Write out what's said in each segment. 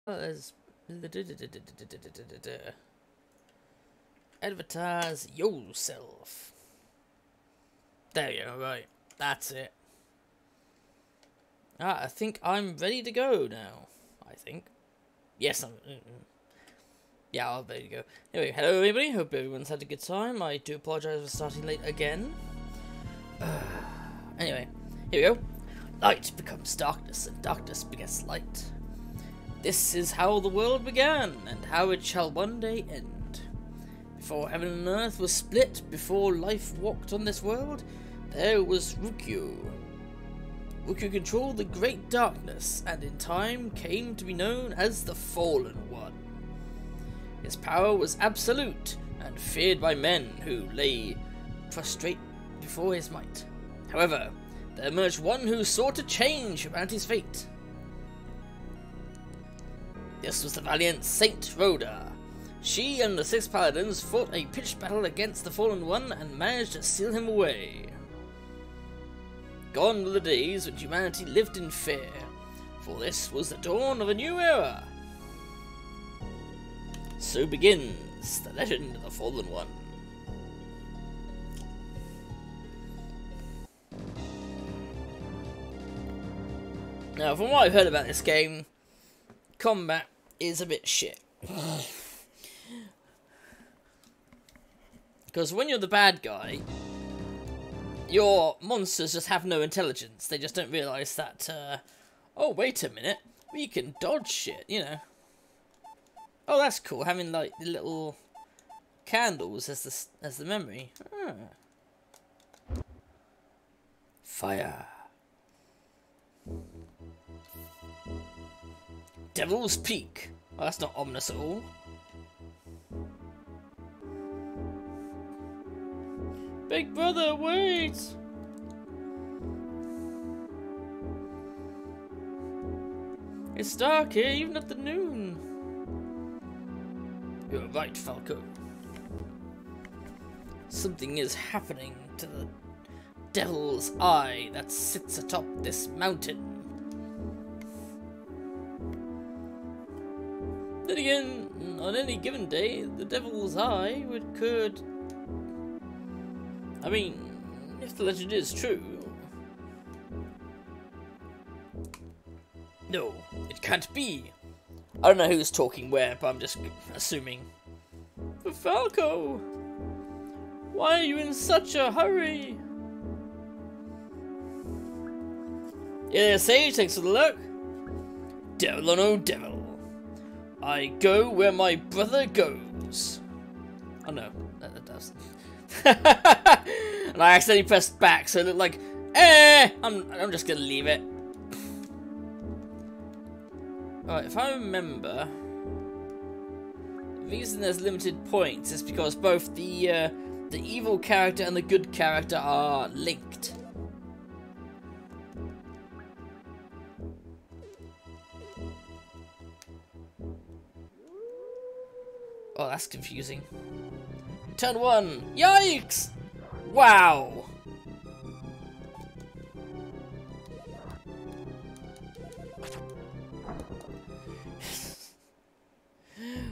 As advertise yourself. There you go, right. That's it. I think I'm ready to go now. I think. Yes, I'm... Yeah, I'm ready to go. Anyway, hello everybody. Hope everyone's had a good time. I do apologise for starting late again. Anyway, here we go. Light becomes darkness, and darkness begets light. This is how the world began, and how it shall one day end. Before heaven and earth were split, before life walked on this world, there was Rukyu. Rukyu controlled the great darkness, and in time came to be known as the Fallen One. His power was absolute, and feared by men who lay prostrate before his might. However, there emerged one who sought to change humanity's fate. This was the valiant Saint Rhoda. She and the 6 Paladins fought a pitched battle against the Fallen One and managed to seal him away. Gone were the days when humanity lived in fear, for this was the dawn of a new era. So begins the legend of the Fallen One. Now, from what I've heard about this game, combat is a bit shit. Because when you're the bad guy, your monsters just have no intelligence. They just don't realise that, oh, wait a minute, we can dodge shit, you know. Oh, that's cool, having, like, the little candles as the memory. Ah. Fire. Devil's Peak. Well, that's not ominous at all. Big brother, wait! It's dark here, even at the noon. You're right, Falco. Something is happening to the Devil's Eye that sits atop this mountain. Then again, on any given day, the Devil's Eye could... I mean, if the legend is true... No, it can't be. I don't know who's talking where, but I'm just assuming. But Falco! Why are you in such a hurry? Yeah, Sage, thanks for the look. Devil or no devil. I go where my brother goes. Oh no, that does. And I accidentally pressed back, so it looked like, I'm just gonna leave it. Alright, if I remember, the reason there's limited points is because both the evil character and the good character are linked. Oh, that's confusing. Turn 1! Yikes! Wow!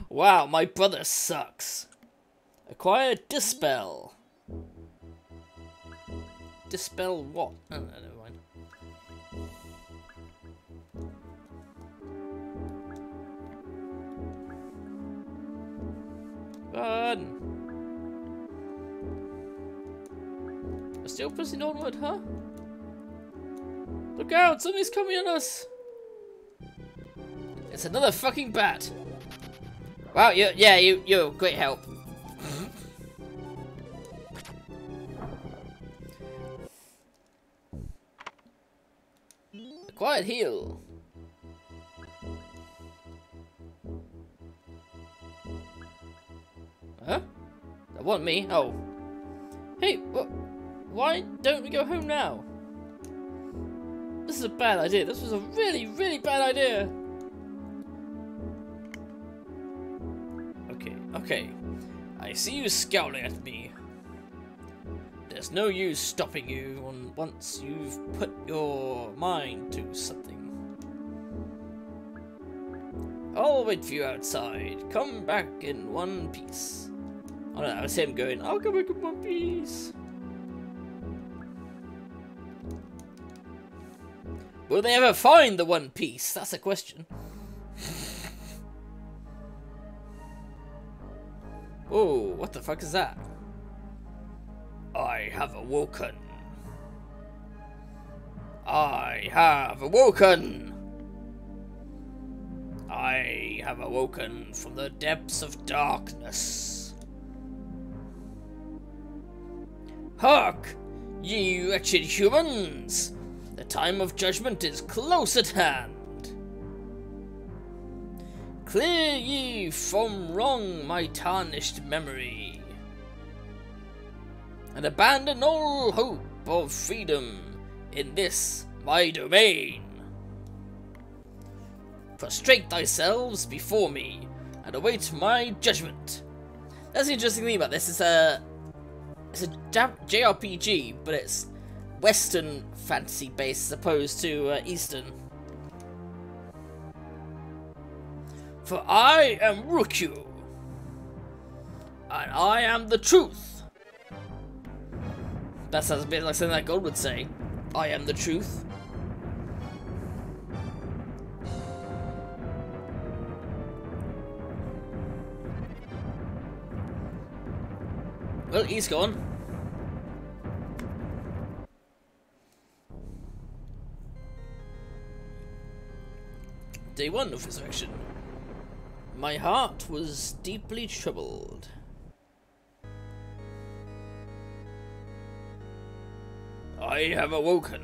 Wow, my brother sucks. Acquire Dispel. Dispel what? Oh, no, never mind. Run! We're still pressing onward, huh? Look out! Something's coming on us! It's another fucking bat! Wow, you're great help. Quiet heal. Huh? That wasn't me. Oh. Hey, why don't we go home now? This is a bad idea. This was a really, really bad idea. Okay. I see you scowling at me. There's no use stopping you once you've put your mind to something. I'll wait for you outside. Come back in one piece. Oh no, that was him going, I'll come back in one piece. Will they ever find the One Piece? That's a question. Oh, what the fuck is that? I have awoken. I have awoken. I have awoken from the depths of darkness. Hark, ye wretched humans! The time of judgment is close at hand. Clear ye from wrong my tarnished memory, and abandon all hope of freedom in this my domain. Prostrate thyselves before me and await my judgment. That's the interesting thing about this. It's a JRPG, but it's Western fantasy based as opposed to Eastern. For I am Rukyu, and I am the truth. That sounds a bit like something that God would say. I am the truth. Well, he's gone. Day 1 of resurrection. My heart was deeply troubled. I have awoken.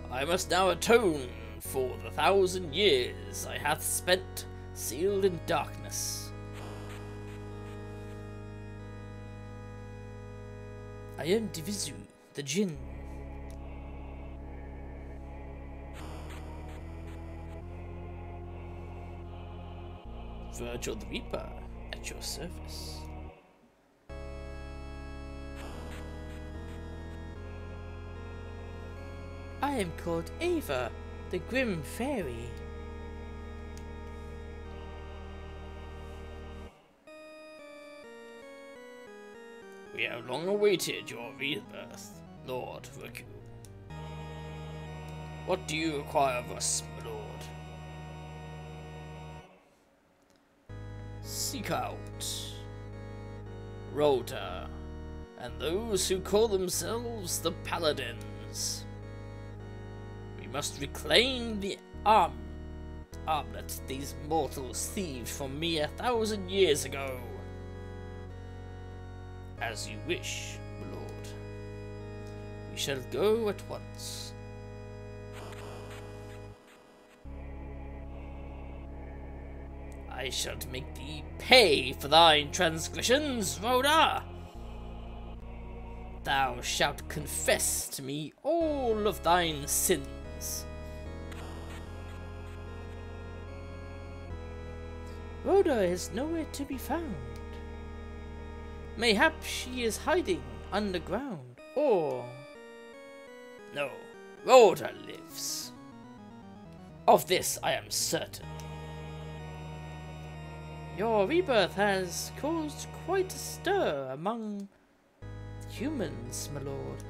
I must now atone for the 1,000 years I hath spent sealed in darkness. I am Divizu, the Jinn. Virgil the Reaper, at your service. I am called Ava, the Grim Fairy. We have long awaited your rebirth, Lord Rukyu. What do you require of us, my lord? Seek out Rhoda and those who call themselves the Paladins. We must reclaim the armlet these mortals thieved from me 1,000 years ago. As you wish, my lord. We shall go at once. I shall make thee pay for thine transgressions, Rhoda. Thou shalt confess to me all of thine sins. Rhoda is nowhere to be found. Mayhap she is hiding underground, or... No, Rhoda lives. Of this I am certain. Your rebirth has caused quite a stir among humans, my lord.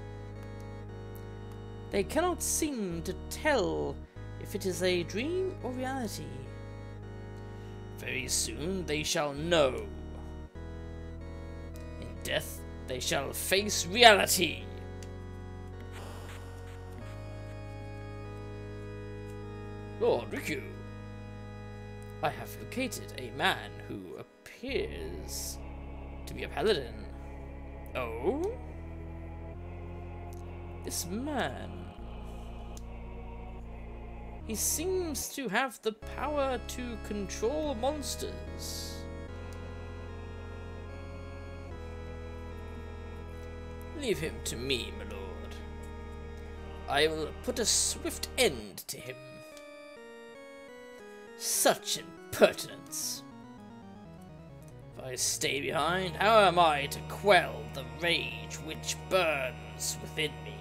They cannot seem to tell if it is a dream or reality. Very soon they shall know. In death they shall face reality. Lord Rukyu, I have located a man who appears to be a paladin. Oh? This man... He seems to have the power to control monsters. Leave him to me, my lord. I will put a swift end to him. Such impertinence! For I stay behind, how am I to quell the rage which burns within me?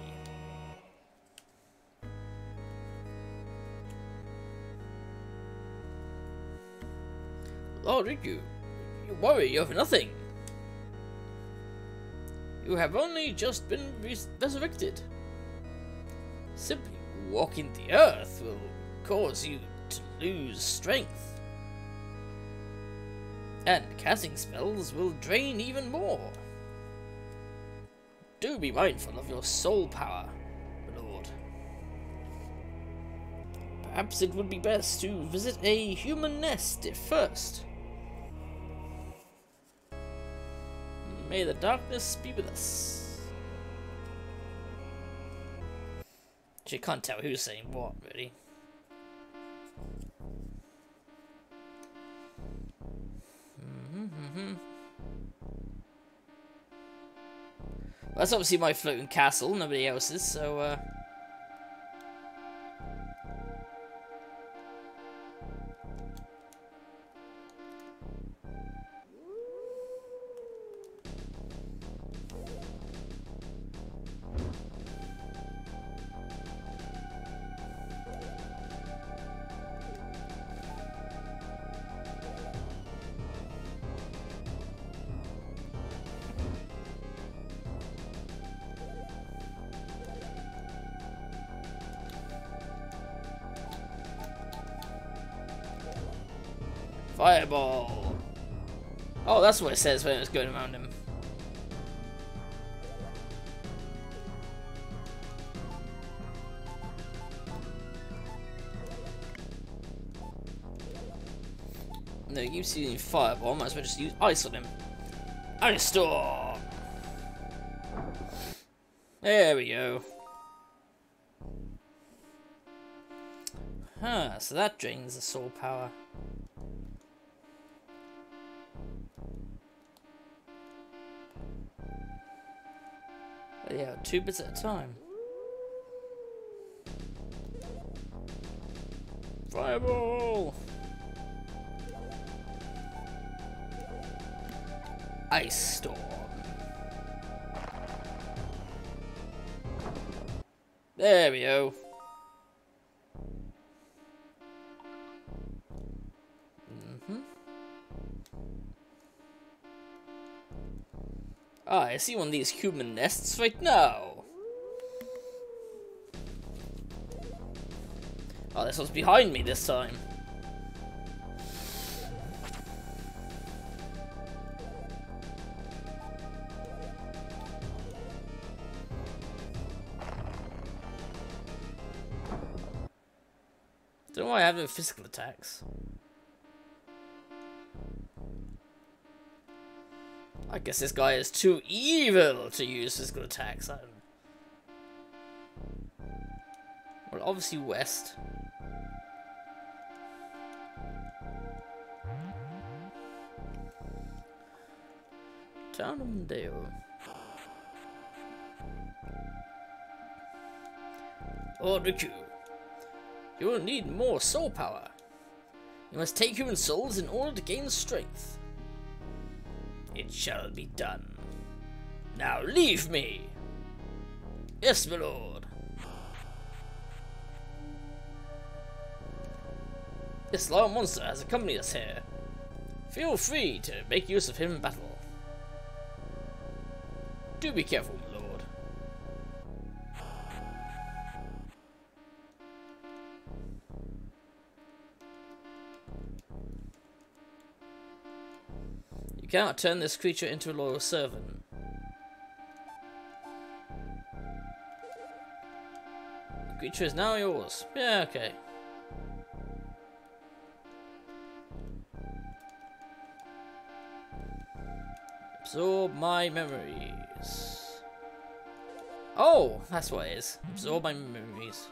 Lord Riku, you worry over nothing. You have only just been resurrected. Simply walking the earth will cause you to lose strength. And casting spells will drain even more. Do be mindful of your soul power, my lord. Perhaps it would be best to visit a human nest first. May the darkness be with us. She can't tell who's saying what, really. Well, that's obviously my floating castle, nobody else's, so fireball. Oh, that's what it says when it's going around him. No, you keep using fireball, might as well just use ice on him. Ice storm! There we go. Huh, so that drains the soul power. But yeah, 2 bits at a time. Fireball! Ice storm. There we go. Ah, I see one of these human nests right now. Oh, this one's behind me this time. Don't know why I have no physical attacks. I guess this guy is too evil to use physical attacks. I don't know. Well, obviously west. Townendale. Oh, Riku. You will need more soul power. You must take human souls in order to gain strength. It shall be done. Now leave me! Yes, my lord. This large monster has accompanied us here. Feel free to make use of him in battle. Do be careful, my lord. You cannot turn this creature into a loyal servant. The creature is now yours. Yeah, okay. Absorb my memories. Oh, that's what it is. Absorb my memories.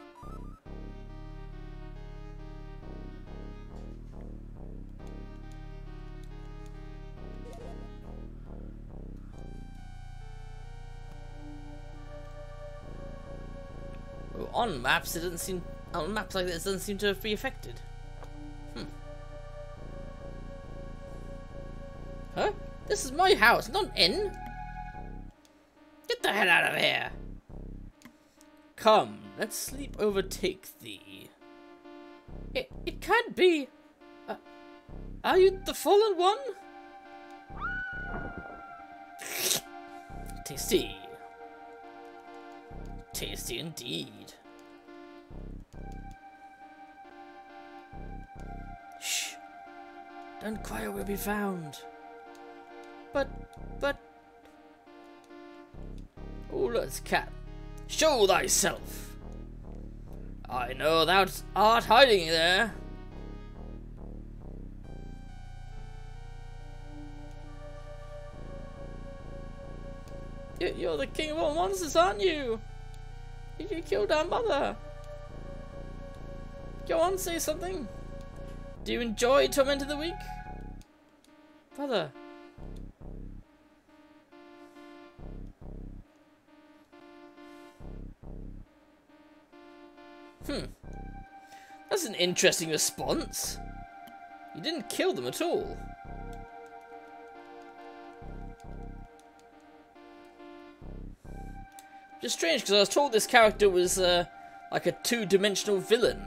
Well, on maps, it doesn't seem. On maps like this, doesn't seem to be affected. Huh? This is my house, not an inn. Get the hell out of here. Come, let's sleep overtake thee. It can't be. Are you the fallen one? Tasty. Tasty indeed. Shh. Don't cry or we'll be found. But... Oh, let's cat. Show thyself. I know thou art hiding there. You're the king of all monsters, aren't you? You killed our mother. Go on, say something. Do you enjoy tormenting the weak? Father. That's an interesting response. You didn't kill them at all. Just strange, because I was told this character was like a two-dimensional villain.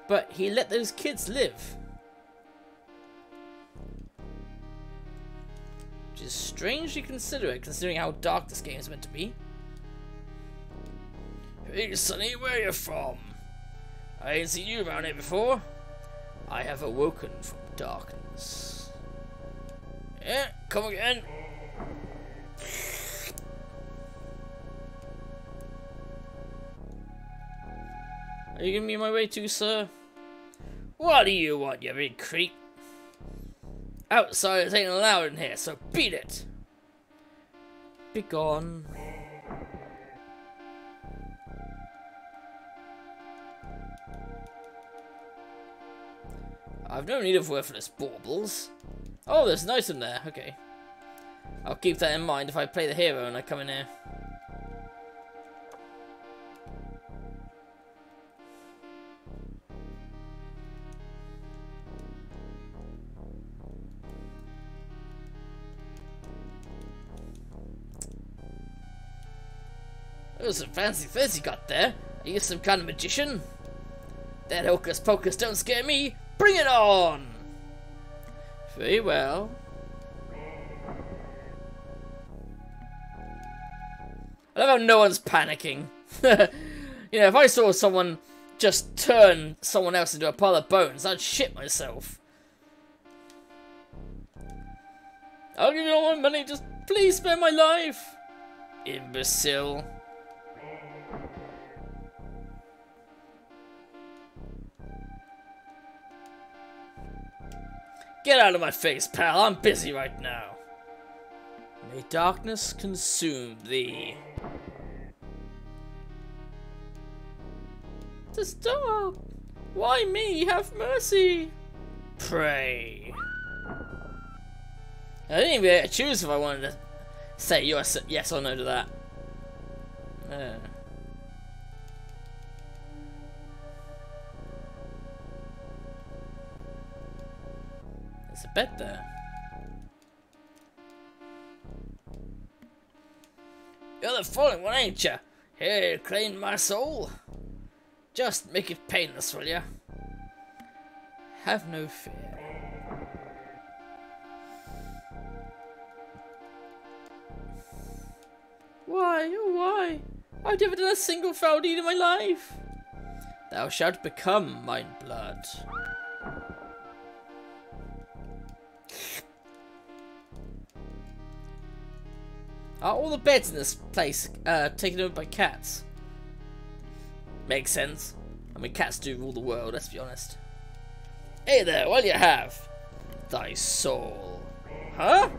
But he let those kids live. Which is strangely considerate, considering how dark this game is meant to be. Hey Sonny, where are you from? I ain't seen you around here before. I have awoken from darkness. Yeah, come again. Are you giving me my way too, sir? What do you want, you big creep? Outsiders ain't allowed in here, so beat it! Be gone. I've no need of worthless baubles. Oh, there's an item there. Okay. I'll keep that in mind if I play the hero and I come in here. Those some fancy furs you got there. Are you some kind of magician? That hocus pocus don't scare me. Bring it on! Very well. I love how no one's panicking. You know, if I saw someone just turn someone else into a pile of bones, I'd shit myself. I'll give you all my money, just please spare my life. Imbecile. Get out of my face, pal. I'm busy right now. May darkness consume thee. To stop! Why me? Have mercy! Pray. I didn't even get to choose if I wanted to say yes or no to that. There's a bed there. You're the fallen one, ain't ya? Here, claim my soul. Just make it painless, will ya? Have no fear. Why, oh why? I've never done a single foul deed in my life. Thou shalt become mine blood. Are all the beds in this place taken over by cats? Makes sense. I mean, cats do rule the world, let's be honest. Hey there, what'll you have? Thy soul. Huh?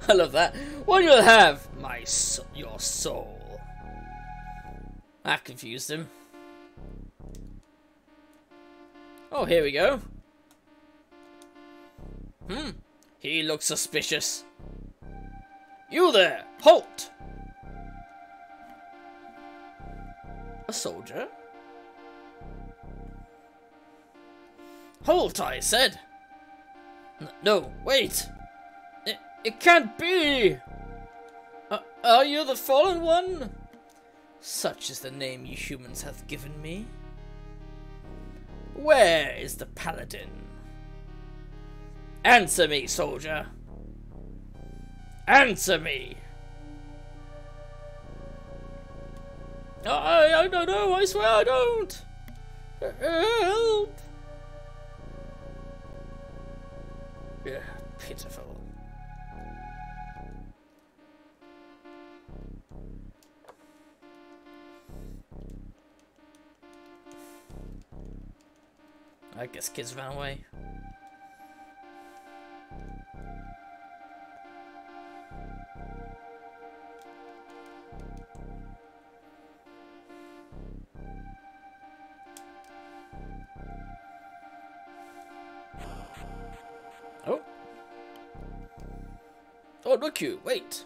I love that. What'll you have? Your soul. That confused him. Oh, here we go. He looks suspicious. You there! Halt! A soldier? Halt, I said! No, wait! It can't be! Are you the fallen one? Such is the name you humans have given me. Where is the Paladin? Answer me, soldier! Answer me! I don't know, I swear I don't! Help! Yeah, pitiful. I guess kids ran away. Oh. Oh, look you, wait.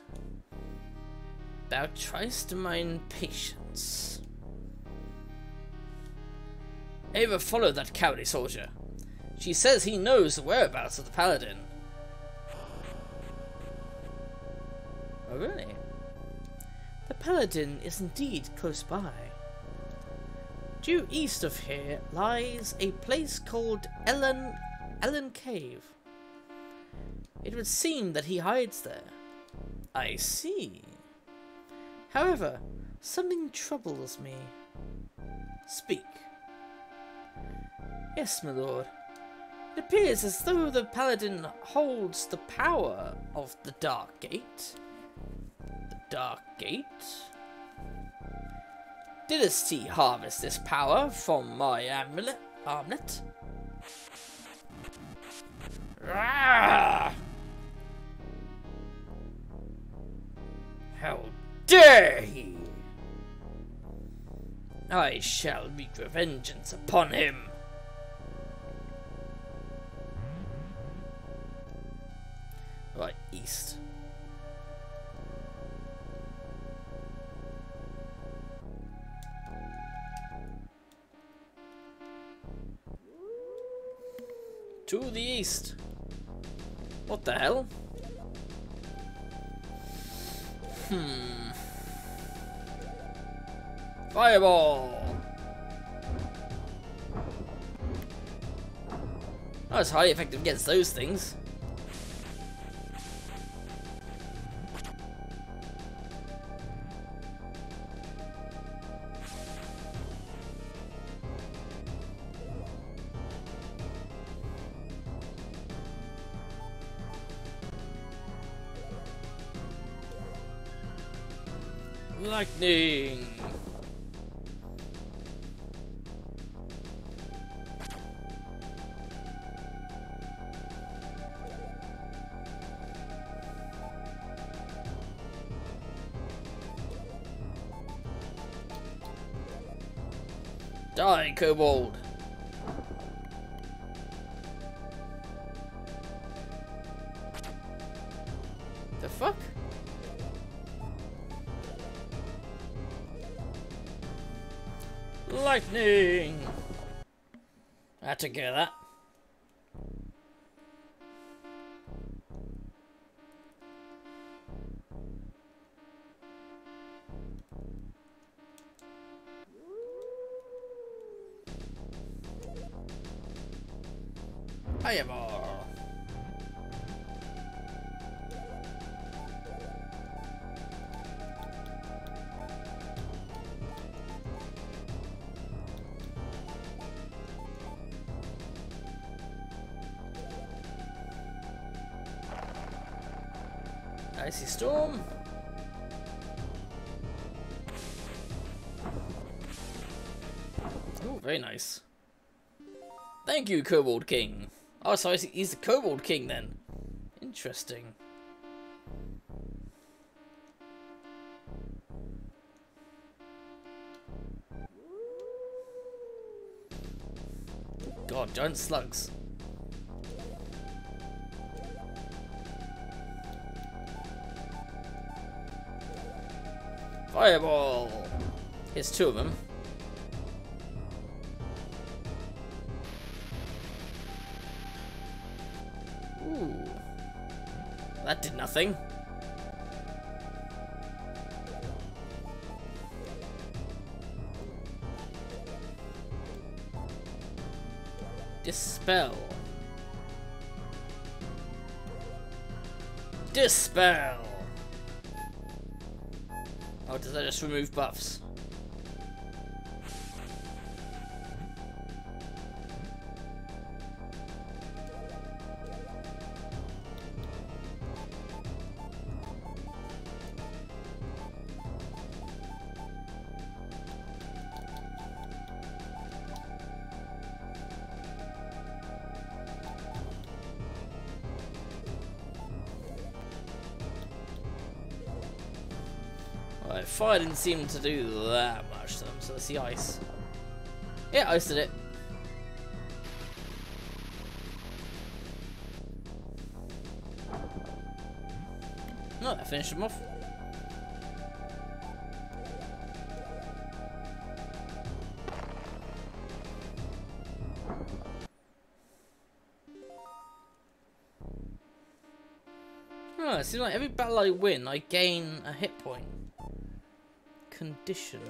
Thou tryst mine patience. Ava followed that cowardly soldier. She says he knows the whereabouts of the Paladin. Oh, really? The Paladin is indeed close by. Due east of here lies a place called Ellen Cave. It would seem that he hides there. I see. However, something troubles me. Speak. Yes, my lord. It appears as though the Paladin holds the power of the Dark Gate. The Dark Gate? Didst he harvest this power from my armlet? Rah! How dare he! I shall wreak vengeance upon him. Right, east. To the east. What the hell? Fireball! Oh, it's highly effective against those things. Lightning! Die, kobold! The fuck? Lightning! I took care of that. Fireball! Icy storm. Oh, very nice. Thank you, Kobold King. Oh, so he's the Kobold King then. Interesting. God, giant slugs. Fireball! Here's two of them. nothing. Dispel. Dispel! Oh, does that just remove buffs? Right, fire didn't seem to do that much to them, so let's see ice. Yeah, ice did it. No, I finished him off. Oh, it seems like every battle I win, I gain a hit point. Condition.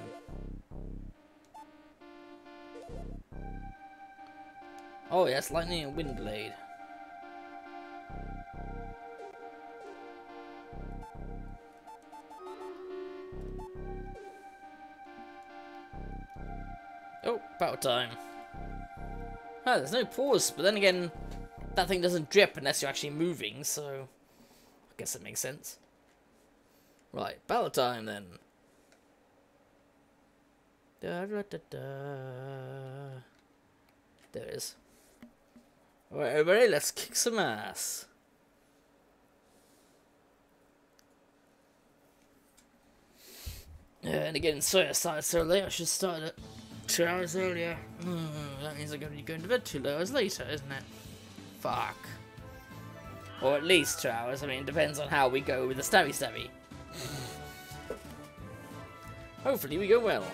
Oh yes, lightning and wind blade. Oh, battle time. Oh, there's no pause, but then again, that thing doesn't drip unless you're actually moving, so I guess that makes sense. Right, battle time then. Da, da, da, da. There it is. Alright, everybody, let's kick some ass. And again, sorry I started so late. I should start at 2 hours earlier. That means I'm going to be going to bed 2 hours later, isn't it? Fuck. Or at least 2 hours. I mean, it depends on how we go with the stabby stabby. Hopefully we go well.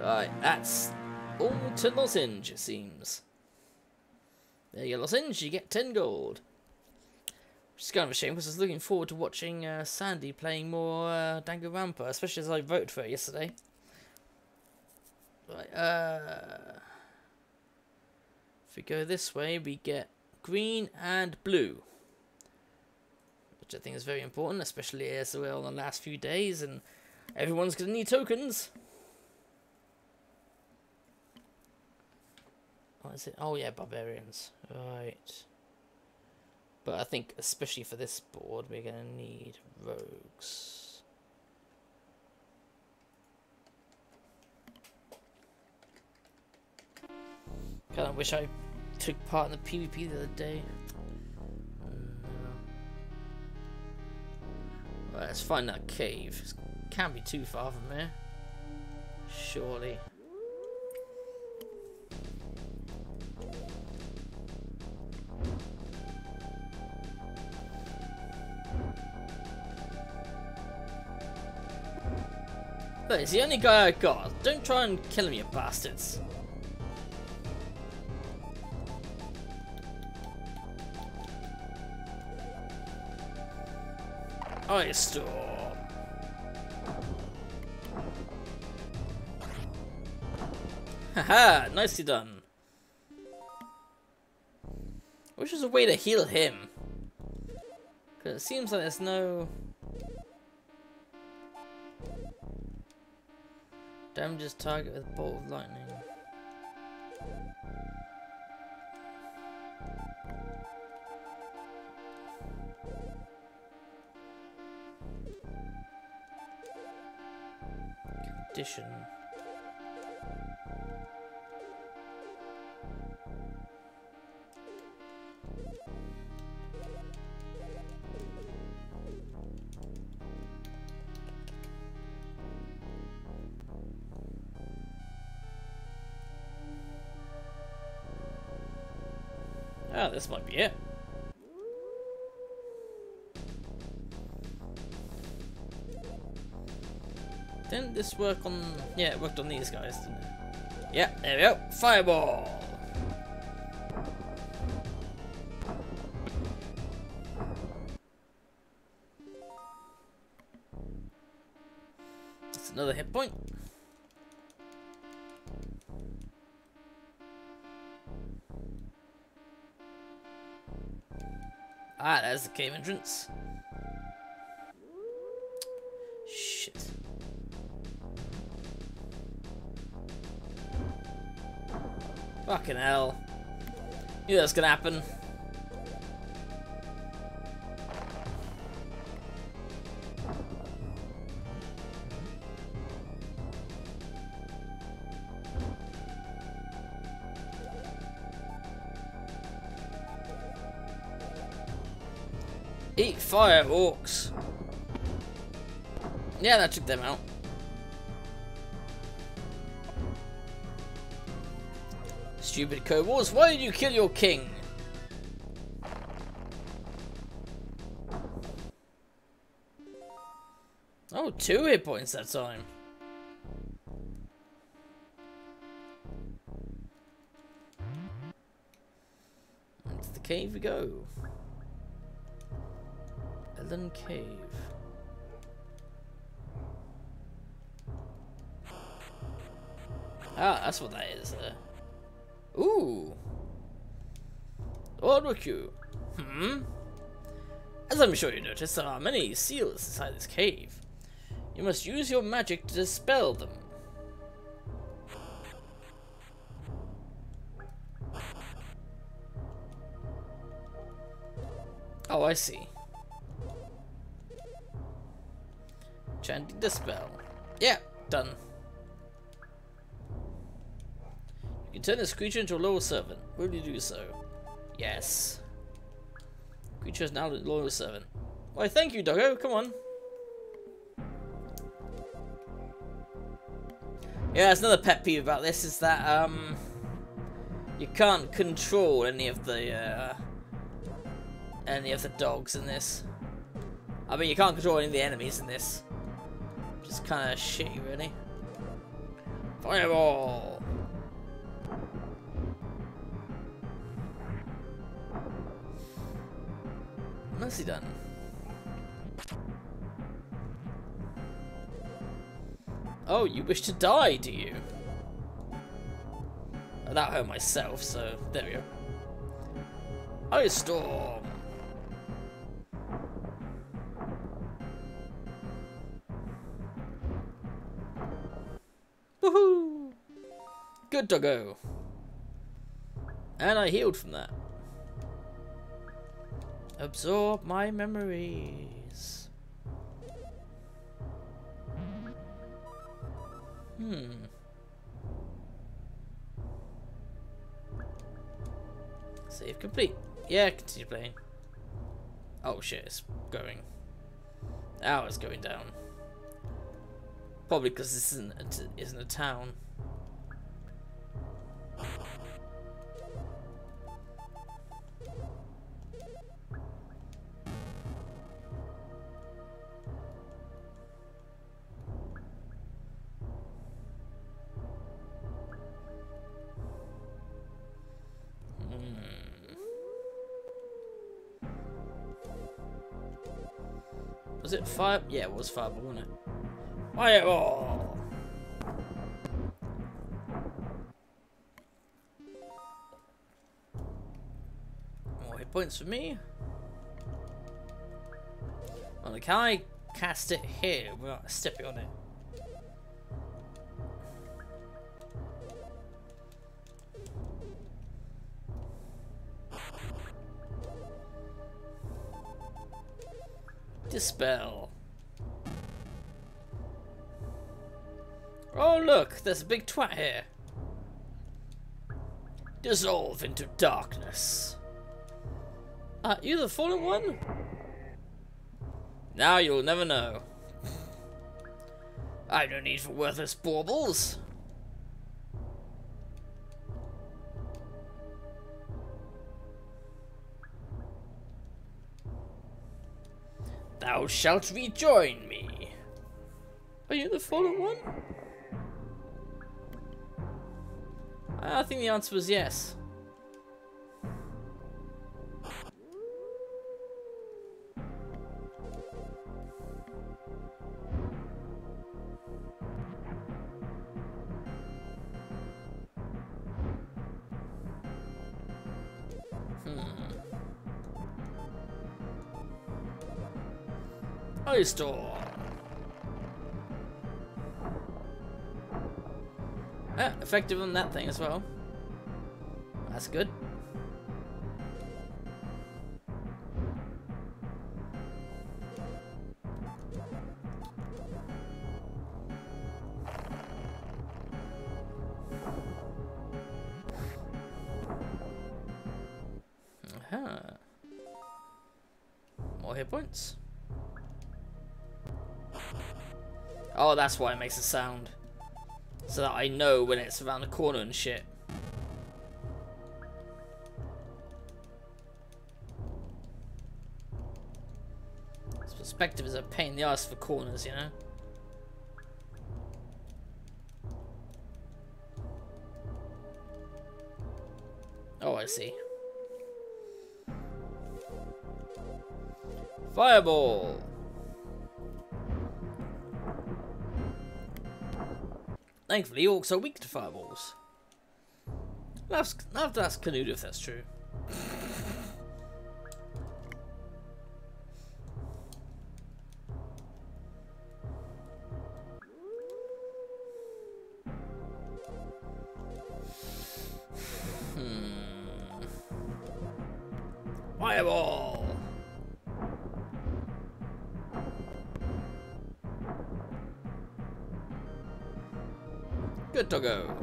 Right, that's all to lozenge, it seems. There you go, lozenge, you get 10 gold. Which is kind of a shame, because I was looking forward to watching Sandy playing more Danganronpa, especially as I voted for it yesterday. Right, if we go this way, we get green and blue. Which I think is very important, especially as we're on the last few days, and everyone's going to need tokens. What is it? Oh yeah, barbarians. Right. But I think especially for this board we're gonna need rogues. Kinda wish I took part in the PvP the other day. Right, let's find that cave. It can't be too far from here. Surely. Look, it's the only guy I got. Don't try and kill him, you bastards. Ice storm. Haha, nicely done. I wish there was a way to heal him. Because it seems like there's no... Damages target with bolt of lightning. Condition. Oh, this might be it. Didn't this work on... Yeah, it worked on these guys, didn't it? Yeah, there we go. Fireball! another hit point. Ah, there's the cave entrance. Shit. Fucking hell. Knew that was gonna happen. Eat fire, orcs. Yeah, that took them out. Stupid kobolds, why did you kill your king? Oh, 2 hit points that time. Into the cave we go. Ellen Cave. Ah, that's what that is. Ooh. Barbecue. As I'm sure you noticed, there are many seals inside this cave. You must use your magic to dispel them. Oh, I see. Chanting dispel. Yeah, done. You can turn this creature into a loyal servant. Will you do so? Yes. Creature is now a loyal servant. Why, thank you, doggo. Come on. Yeah, there's another pet peeve about this is that you can't control any of the dogs in this. I mean, you can't control any of the enemies in this. Just kind of shitty, really. Fireball. Nicely done. Oh, you wish to die, do you? Oh, that hurt myself, so there we go. Ice Storm. Woohoo! Good doggo. And I healed from that. Absorb my memories. Save complete. Yeah, continue playing. Oh shit, it's going. Now it's going down. Probably because this isn't a town. Was it fire? Yeah, it was fireball, wasn't it? Fireball! More hit points for me. Well, can I cast it here without stepping on it? Dispel. Oh look, there's a big twat here. Dissolve into darkness. You the fallen one? Now you'll never know. I've no need for worthless baubles. Thou shalt rejoin me. Are you the fallen one? I think the answer was yes. Ice Storm. Ah, effective on that thing as well. That's good. More hit points. Oh, that's why it makes a sound. So that I know when it's around the corner and shit. This perspective is a pain in the ass for corners, you know? Oh, I see. Fireball! Thankfully, orcs are weak to fireballs. I'll have to ask Canute if that's true. Fireball! Good doggo.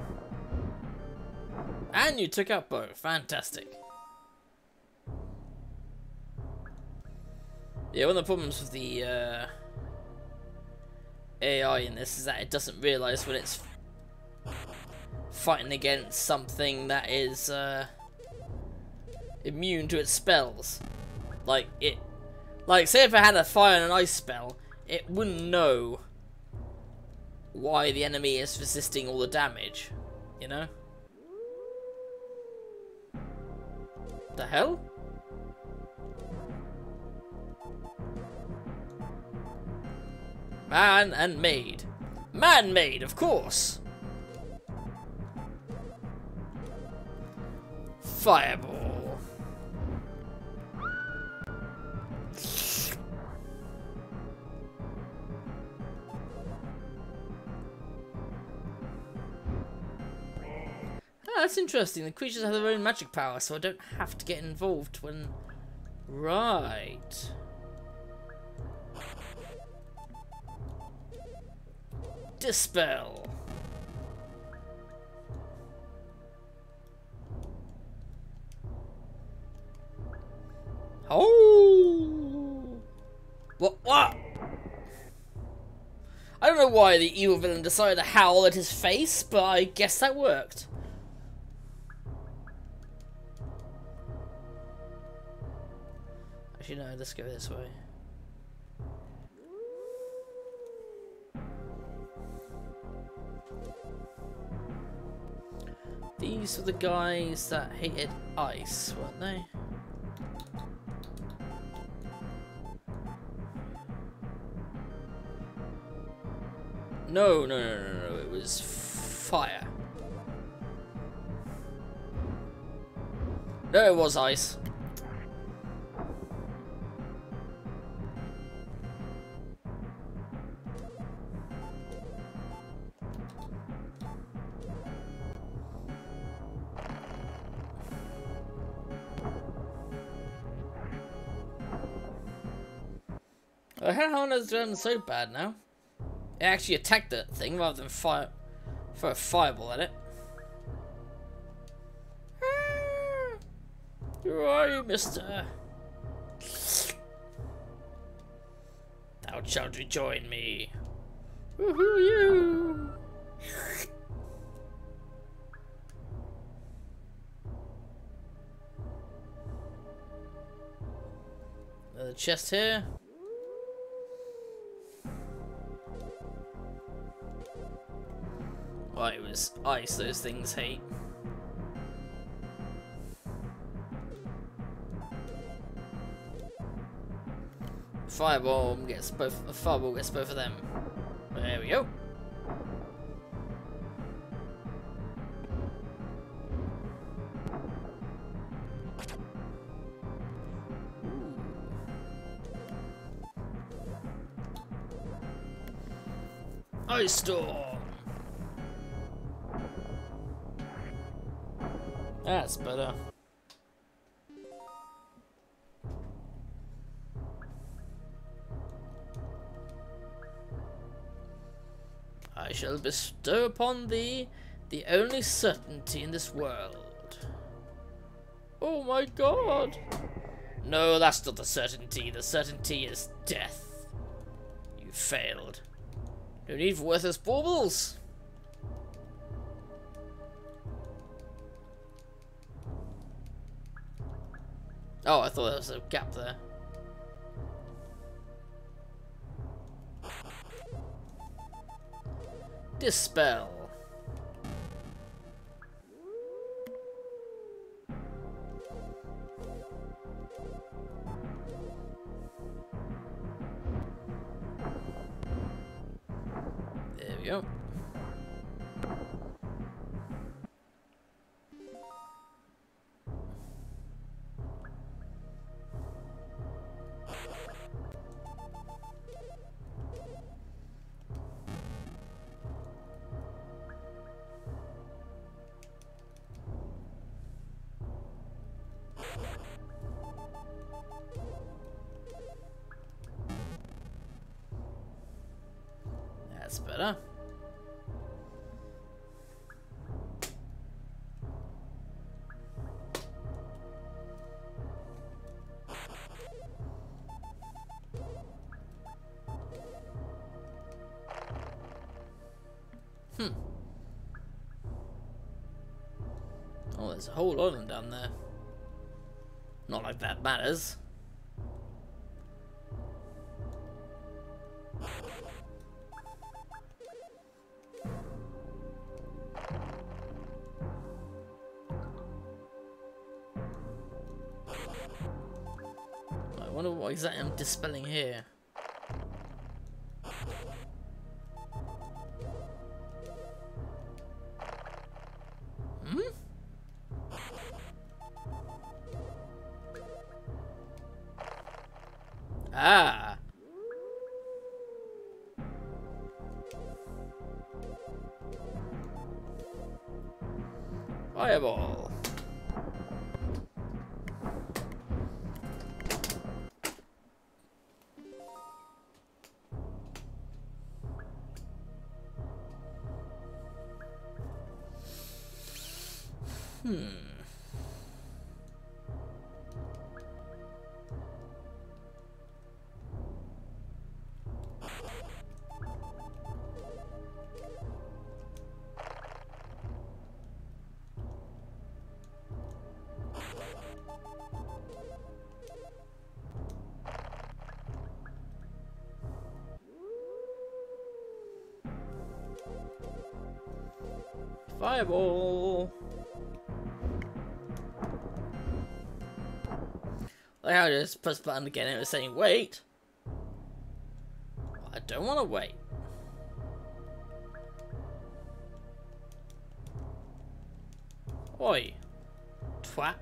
And you took out both. Fantastic. Yeah, one of the problems with the AI in this is that it doesn't realise when it's fighting against something that is immune to its spells. Like say if it had a fire and an ice spell, it wouldn't know why the enemy is resisting all the damage, you know? The hell? Man and maid. Man-made, of course! Fireball. That's interesting. The creatures have their own magic power, so I don't have to get involved when... Right. Dispel. Oh! What? I don't know why the evil villain decided to howl at his face, but I guess that worked. Actually, no, let's go this way. These were the guys that hated ice, weren't they? No, it was fire. No, it was ice. How has it done so bad now? It actually attacked that thing rather than throw a fireball at it. Who are you, mister? Thou shalt rejoin me. Woohoo you! Another chest here. Right, it was ice those things hate. Fireball gets both of them. There we go. Ice storm. That's better. I shall bestow upon thee the only certainty in this world. Oh my god! No, that's not the certainty. The certainty is death. You failed. No need for worthless baubles. Oh, I thought there was a gap there. Dispel. There we go. That's better. Oh, there's a whole lot of them down there. Not like that matters. I wonder what exactly I'm dispelling here. Hmm? Ah. Fireball. Fireball. Like how I just press the button again and it was saying wait. I don't want to wait. Oi. Twat.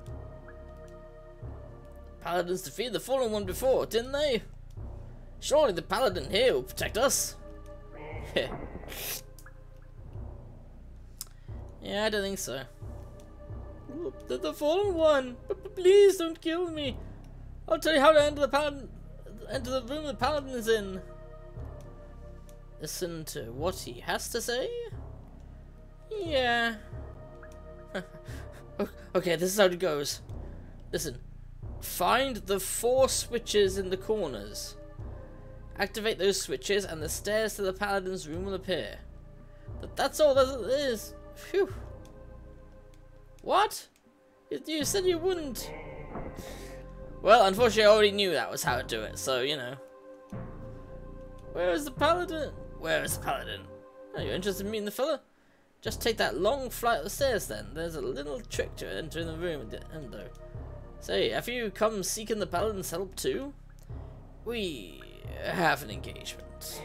Paladins defeated the fallen one before, didn't they? Surely the paladin here will protect us. Yeah, I don't think so. Look, the fallen one. Please don't kill me. I'll tell you how to enter the room the paladin is in. Listen to what he has to say. Yeah. Okay, this is how it goes. Listen. Find the 4 switches in the corners. Activate those switches and the stairs to the paladin's room will appear. That's all that it is. Phew. What? You said you wouldn't. Well, unfortunately I already knew that was how to do it, so, you know. Where is the paladin? Where is the paladin? Are you interested in meeting the fella? Just take that long flight of the stairs then. There's a little trick to entering the room at the end though. Say, have you come seeking the paladin's help too? We have an engagement.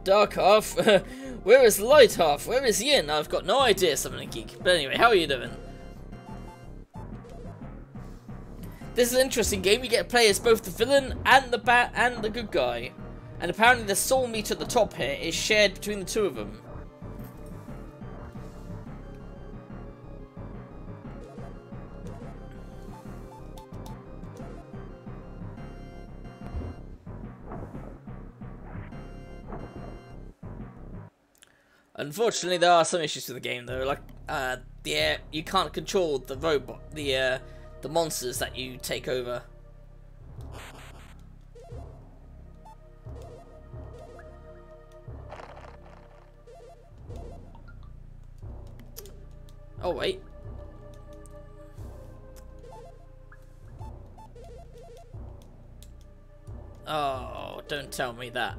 dark half? Where is the light half? Where is yin? I've got no idea, Summoning Geek. But anyway, how are you doing? This is an interesting game. You get to play as both the villain and the good guy. And apparently the soul meter at the top here is shared between the two of them. Unfortunately, there are some issues with the game, though. Like, you can't control the robot, the monsters that you take over. Oh wait. Oh, don't tell me that.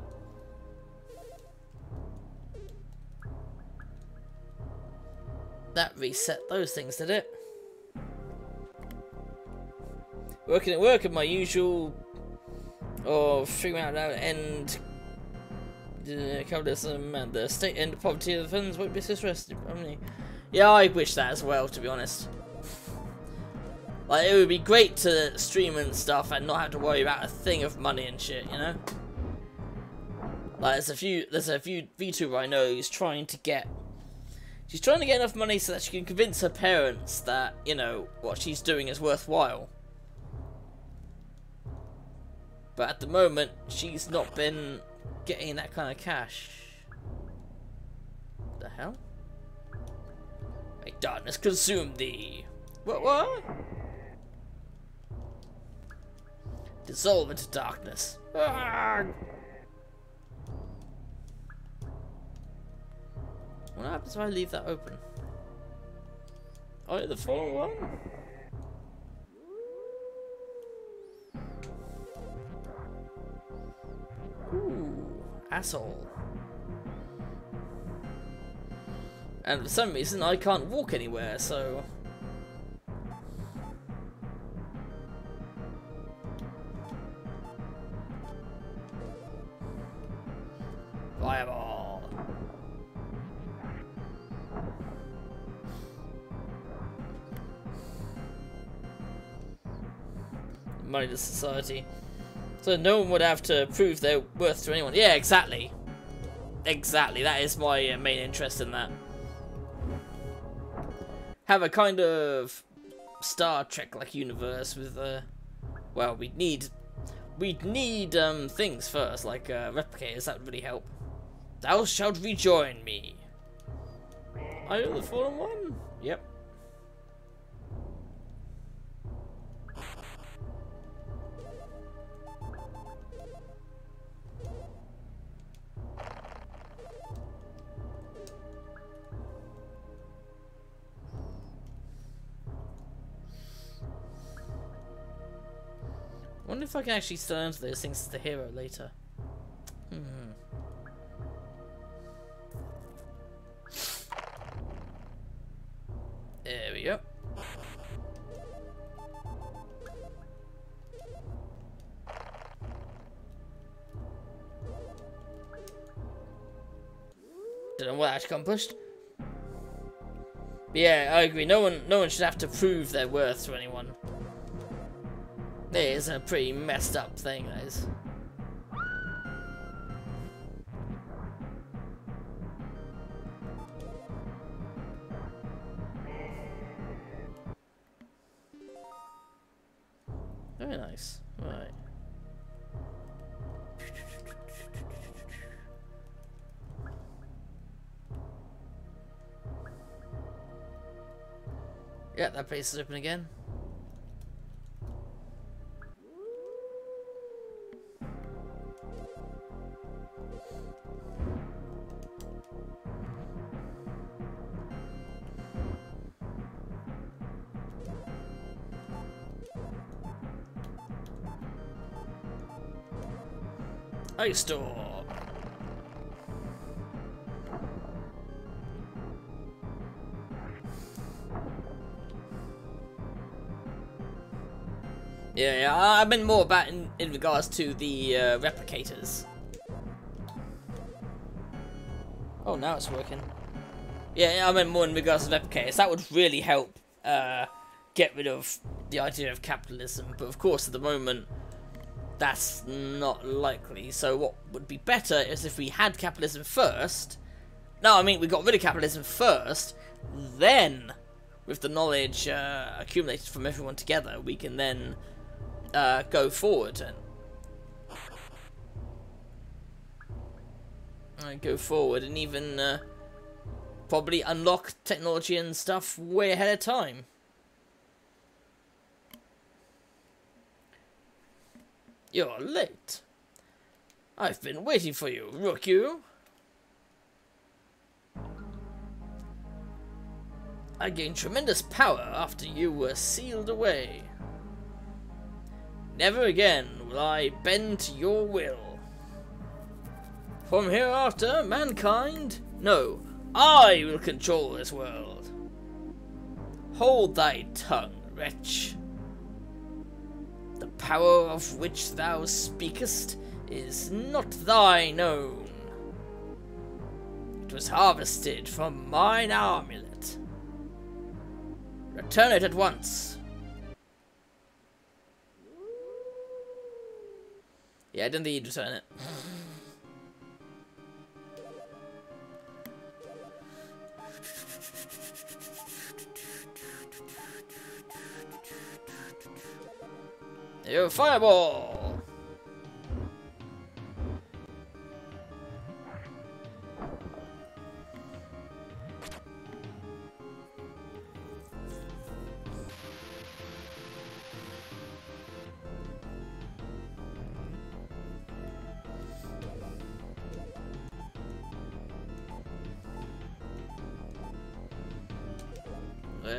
That reset those things, did it? Working at work at my usual, or figuring out how to end capitalism and the state end poverty of the funds won't be so stressed. Yeah, I wish that as well, to be honest. Like, it would be great to stream and stuff and not have to worry about a thing of money and shit, you know? Like, there's a few VTuber I know who's trying to get. She's trying to get enough money so that she can convince her parents that, you know, what she's doing is worthwhile. But at the moment, she's not been getting that kind of cash. The hell? May darkness consume thee. What? Dissolve into darkness. What happens if I leave that open? Oh, the fallen one? Ooh, asshole. And for some reason I can't walk anywhere, so... Fireball! Money to society. So no one would have to prove their worth to anyone. Yeah, exactly. Exactly, that is my main interest in that. Have a kind of Star Trek-like universe with, well, we'd need things first, like replicators. That would really help. Thou shalt rejoin me. Are you the fallen one? Yep. I wonder if I can actually turn to those things as the hero later. There we go. Don't know what that accomplished. But yeah, I agree. No one should have to prove their worth to anyone. It is a pretty messed up thing, that is. Very nice. Right. Yeah, that place is open again. Ice store. Yeah, I meant more about in regards to the replicators. Oh, now it's working. Yeah, I meant more in regards to Epicase. That would really help get rid of the idea of capitalism. But of course, at the moment, that's not likely. So what would be better is if we had capitalism first. No, I mean, we got rid of capitalism first. Then, with the knowledge accumulated from everyone together, we can then go forward and even probably unlock technology and stuff way ahead of time. You're late. I've been waiting for you, Rookie. I gained tremendous power after you were sealed away. Never again will I bend to your will. From hereafter, mankind, no, I will control this world. Hold thy tongue, wretch. The power of which thou speakest is not thine own. It was harvested from mine amulet. Return it at once. Yeah, I didn't think you'd return it. Your fireball!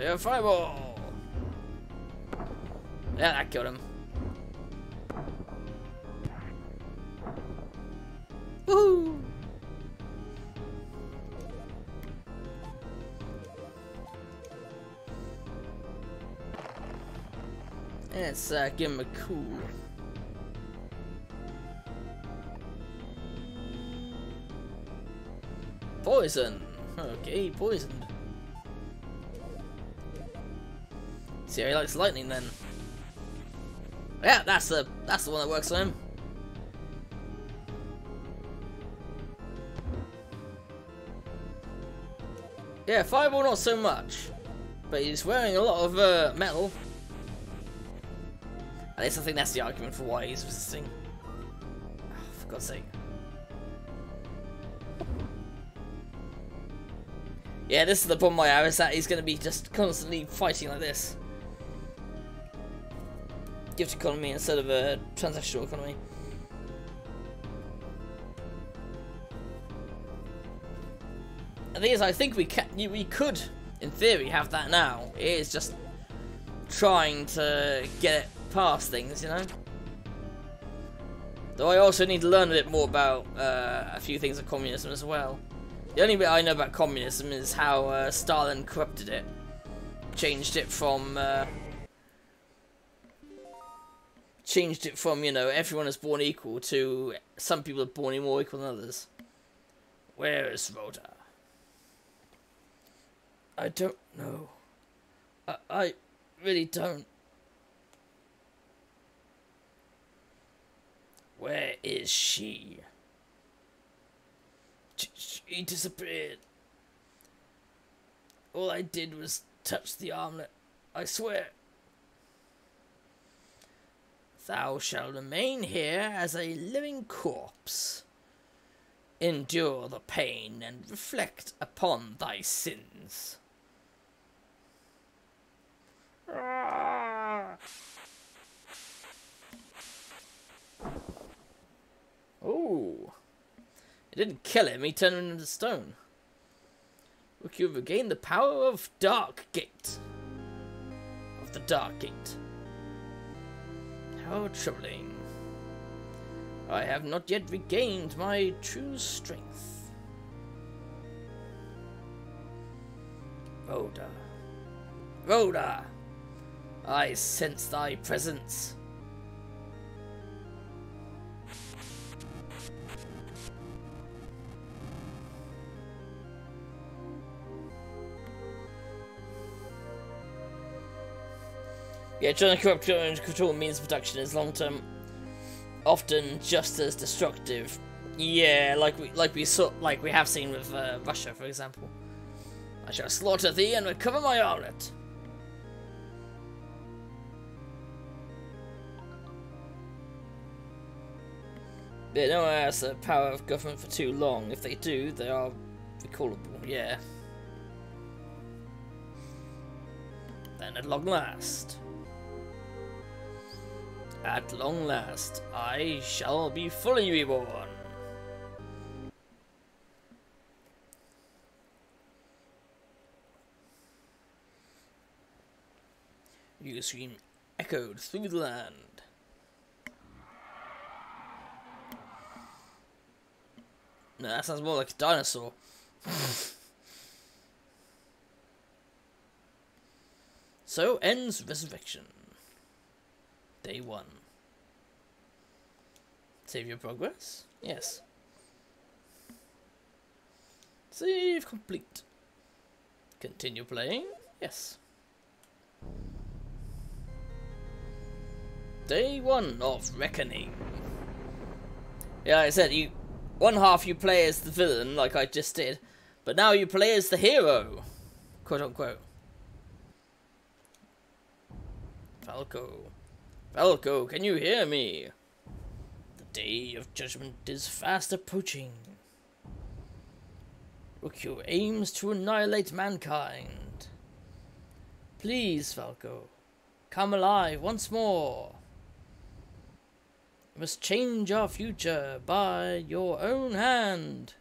Your fireball! Yeah, that killed him. Woohoo! Let's give him a cool. Poison. Okay, poisoned. See how he likes lightning then. Yeah, that's the one that works on him. Yeah, fireball not so much, but he's wearing a lot of metal. At least I think that's the argument for why he's resisting. Oh, for God's sake. Yeah, this is the problem I have, is that he's going to be just constantly fighting like this. Gift economy instead of a transactional economy. The thing is, I think we could, in theory, have that now. It is just trying to get it past things, you know? Though I also need to learn a bit more about a few things of communism as well. The only bit I know about communism is how Stalin corrupted it. Changed it from, you know, everyone is born equal to some people are born more equal than others. Where is Rhoda? I don't know. I really don't. Where is she? She disappeared. All I did was touch the armlet. I swear. Thou shalt remain here as a living corpse. Endure the pain and reflect upon thy sins. Oh. It didn't kill him, he turned him into stone. Look, you've regained the power of Dark Gate. Of the Dark Gate. How troubling. I have not yet regained my true strength. Rhoda. Rhoda! I sense thy presence. Yeah, trying to corrupt and control means of production is long term, often just as destructive. Yeah, like we have seen with Russia, for example. I shall slaughter thee and recover my art. Yeah, no one has the power of government for too long. If they do, they are recallable. Yeah. Then at long last, I shall be fully reborn. Your scream echoed through the land. No, that sounds more like a dinosaur. So ends Resurrection. Day 1. Save your progress? Yes. Save complete. Continue playing? Yes. Day 1 of Reckoning. Yeah, like I said, one half you play as the villain, like I just did, but now you play as the hero, quote unquote. Falco, can you hear me? The day of judgment is fast approaching. Rukyo aims to annihilate mankind. Please, Falco, come alive once more. You must change our future by your own hand.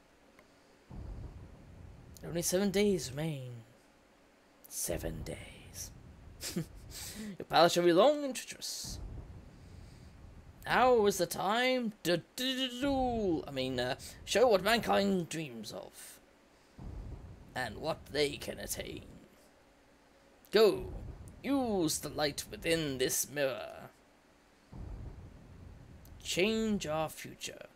Only 7 days remain. 7 days. Your path shall be long and treacherous. Now is the time to show what mankind dreams of, and what they can attain. Go, use the light within this mirror. Change our future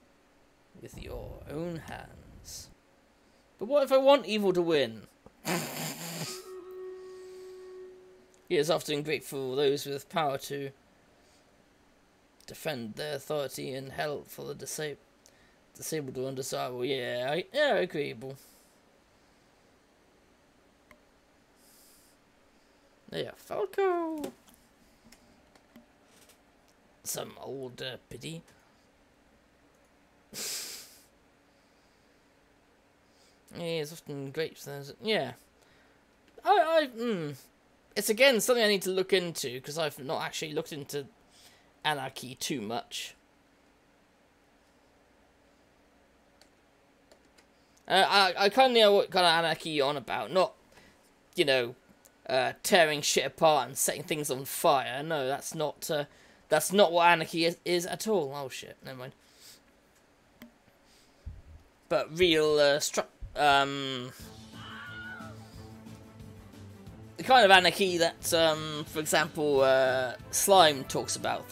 with your own hands. But what if I want evil to win? He is often grateful for those with power to defend their authority and help for the disabled or undesirable. Yeah, agreeable. Yeah, Falco. Some old pity. Yeah, it's often great for those. Yeah. It's again something I need to look into, because I've not actually looked into anarchy too much. I kind of know what kind of anarchy you're on about. Not, tearing shit apart and setting things on fire. No, that's not what anarchy is at all. Oh shit, never mind. But real, the kind of anarchy that, for example, Thought Slime talks about.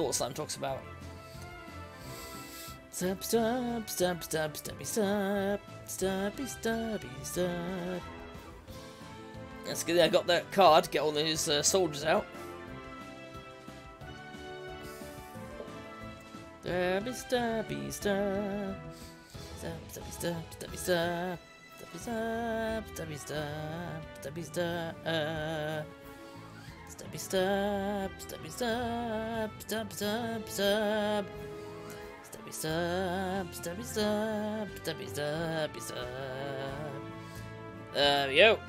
Stop, stop, stop, stop, stubby, stop, stubby, stubby, stop. That's good. I got that card. Get all those soldiers out. Stabby, stabby, stab. Stab, stabby, stab, stabby, stab. Stabby, stab, stabby, stab, stabby, stab. Stabby, stab, stabby, stab, stab, stab, stab. Stabby, stab, stabby, stab, stabby, stabby, stab. There we go.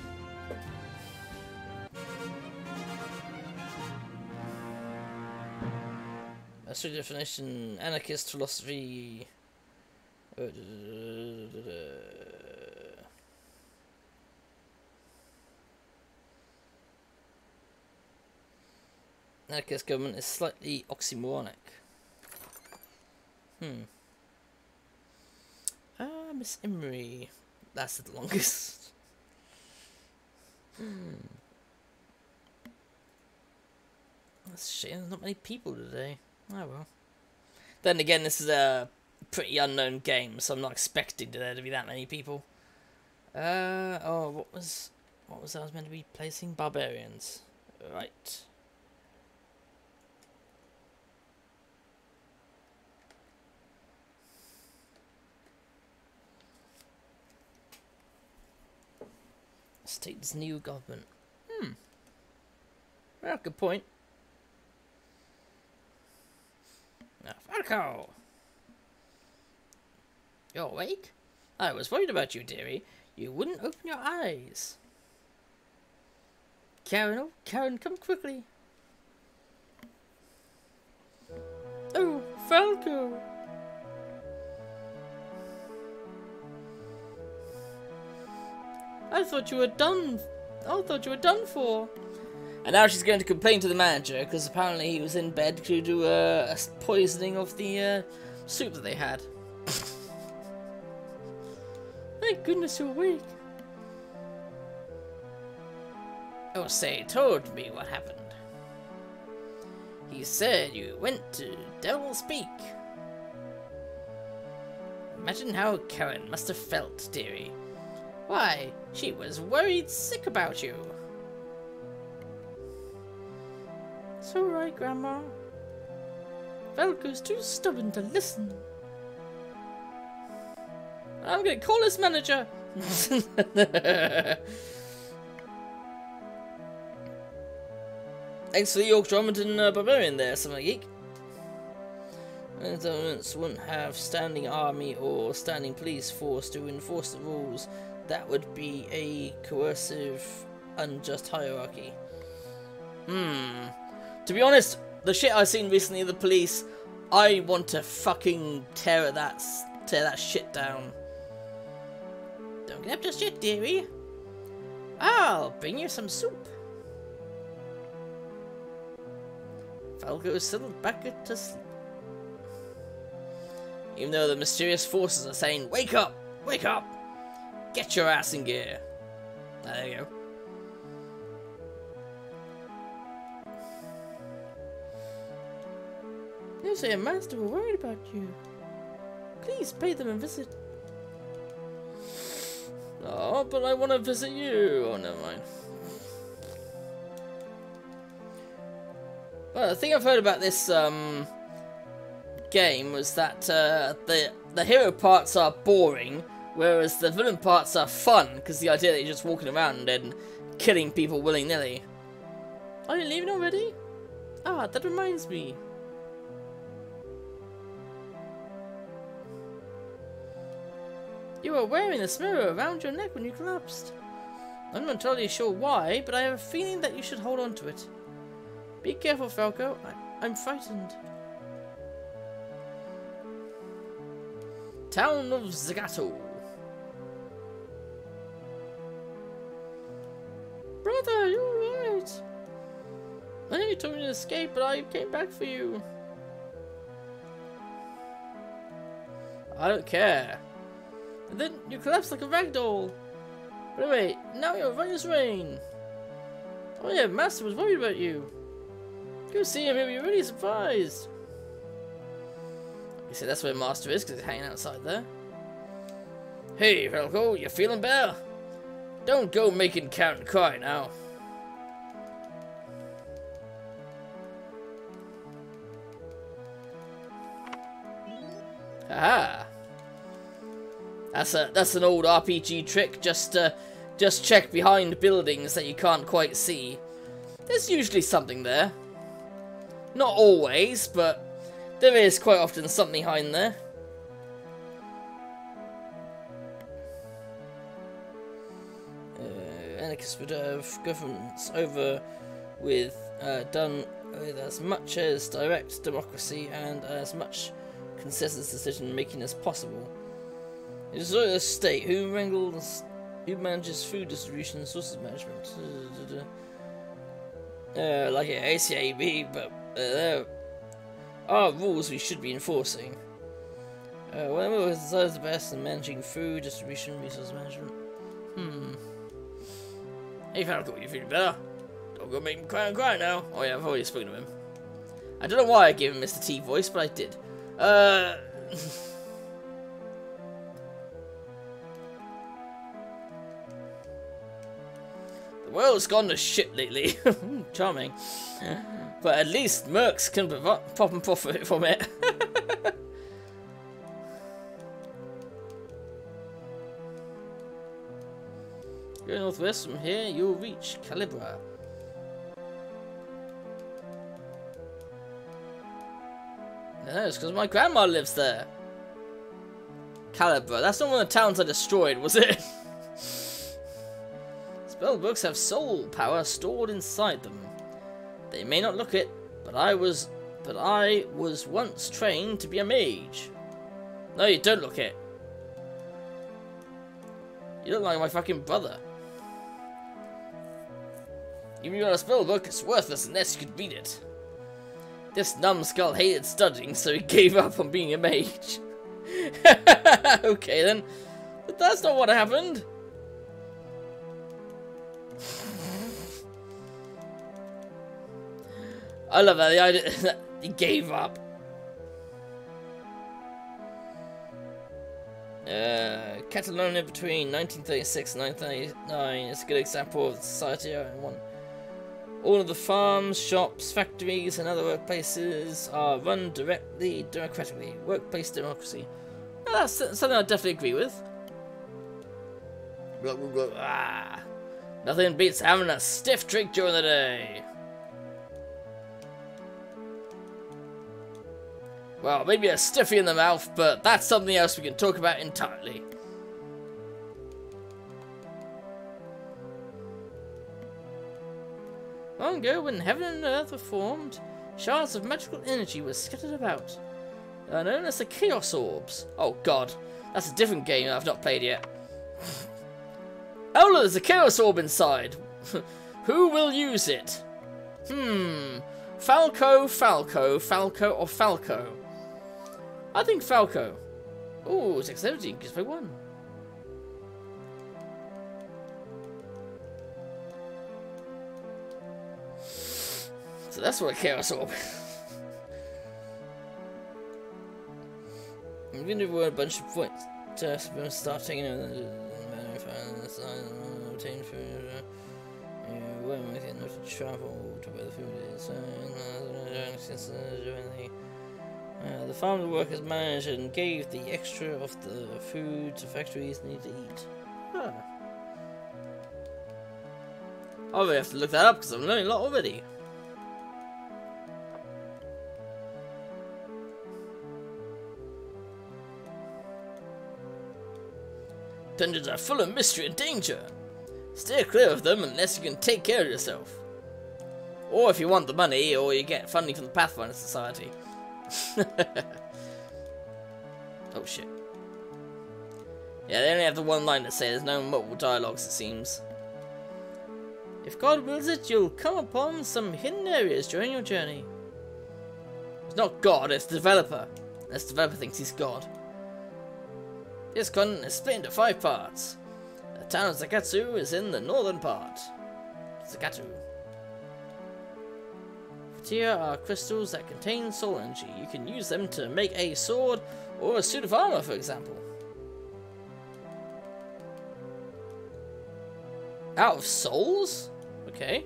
That's the definition. Anarchist philosophy. Anarchist government is slightly oxymoronic. Miss Emery. That's the longest. That's a shame. There's not many people today. Oh well. Then again, this is a pretty unknown game, so I'm not expecting there to be that many people. What was I was meant to be placing? Barbarians. Right. State's new government. Well, good point. Now, Falco! You're awake? I was worried about you, dearie. You wouldn't open your eyes. Karen, oh, Karen, come quickly. Oh, Falco! I thought you were done. I thought you were done for. And now she's going to complain to the manager because apparently he was in bed due to a poisoning of the soup that they had. Thank goodness you're awake. Osei told me what happened. He said you went to Devil's Peak. Imagine how Karen must have felt, dearie. Why, she was worried sick about you. It's alright, Grandma. Falco's too stubborn to listen. I'm gonna call this manager. Thanks for the York Drummond Barbarian there, Summer Geek. Governments wouldn't have standing army or standing police force to enforce the rules. That would be a coercive, unjust hierarchy. To be honest, the shit I've seen recently of the police, I want to fucking tear that shit down. Don't get up just yet, dearie. I'll bring you some soup. Falco is settled back to sleep. Even though the mysterious forces are saying, wake up! Wake up! Get your ass in gear. There you go. You say a master were worried about you. Please pay them a visit. Oh, but I want to visit you. Oh, never mind. Well, the thing I've heard about this game was that the hero parts are boring, whereas the villain parts are fun, because the idea that you're just walking around and killing people willy-nilly. Are you leaving already? Ah, that reminds me. You were wearing this mirror around your neck when you collapsed. I'm not entirely sure why, but I have a feeling that you should hold on to it. Be careful, Falco. I'm frightened. Town of Zagato. Brother, you're right. I know you told me to escape, but I came back for you. I don't care. And then you collapsed like a ragdoll. But wait, now you're right as rain. Oh yeah, Master was worried about you. Go see him, he'll be really surprised. You see, that's where Master is, because he's hanging outside there. Hey, Falco, you feeling better? Don't go making Karen cry now. Haha. That's an old RPG trick. Just check behind buildings that you can't quite see. There's usually something there. Not always, but there is quite often something behind there. Anarchist would have governments over with done with as much as direct democracy and as much consensus decision making as possible. It is a state who manages food distribution and sources management. Like an ACAB, but there are rules we should be enforcing. Whatever decides the best in managing food distribution, resource management. Hey Falco, you feeling better? Don't go make him cry now. Oh yeah, I've already spoken to him. I don't know why I gave him Mr. T voice, but I did. The world's gone to shit lately. Charming. But at least mercs can pop and profit from it. Go northwest from here, you'll reach Calibra. No, it's because my grandma lives there. Calibra, that's not one of the towns I destroyed, was it? Spellbooks have soul power stored inside them. They may not look it, but I was once trained to be a mage. No, you don't look it. You look like my fucking brother. Even if you got a spellbook, it's worthless unless you could read it. This numbskull hated studying, so he gave up on being a mage. Okay then, but that's not what happened. I love that, the idea that he gave up. Catalonia between 1936 and 1939 is a good example of the society I want. All of the farms, shops, factories, and other workplaces are run democratically. Workplace democracy. Well, that's something I definitely agree with. Blah, blah, blah. Ah. Nothing beats having a stiff drink during the day. Well, maybe a stiffy in the mouth, but that's something else we can talk about entirely. Long ago, when heaven and earth were formed, shards of magical energy were scattered about. They are known as the Chaos Orbs. Oh god, that's a different game I've not played yet. Oh look, there's a Chaos Orb inside. Who will use it? Falco, or Falco? I think Falco. Ooh, it's 17, because I won. So that's what a Chaos Orb is. I'm going to do a bunch of points to start taking over obtain food. When we can travel to where the food is. The farm workers managed and gave the extra of the food to factories need to eat. Huh. I'll really have to look that up because I'm learning a lot already. Dungeons are full of mystery and danger. Steer clear of them unless you can take care of yourself. Or if you want the money, or you get funding from the Pathfinder Society. Oh shit. Yeah, they only have the one line to say, there's no multiple dialogues it seems. If God wills it, you'll come upon some hidden areas during your journey. It's not God, it's the developer. Unless the developer thinks he's God. This continent is split into 5 parts. The town of Zakatsu is in the northern part. Zakatu. Here are crystals that contain soul energy. You can use them to make a sword or a suit of armor, for example. Out of souls? Okay.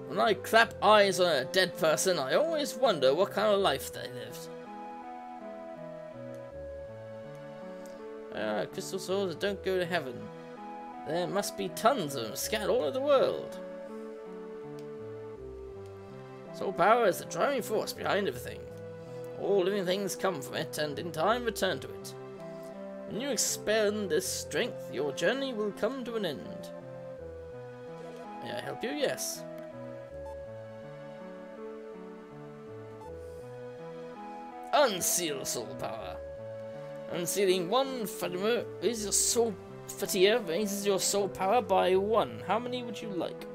When I clap eyes on a dead person, I always wonder what kind of life they lived. Crystal swords that don't go to heaven. There must be tons of them scattered all over the world. Soul power is the driving force behind everything. All living things come from it and in time return to it. When you expend this strength, your journey will come to an end. May I help you? Yes. Unseal soul power. Unsealing 1 Fatima is your soul Fatia raises your soul power by 1. How many would you like?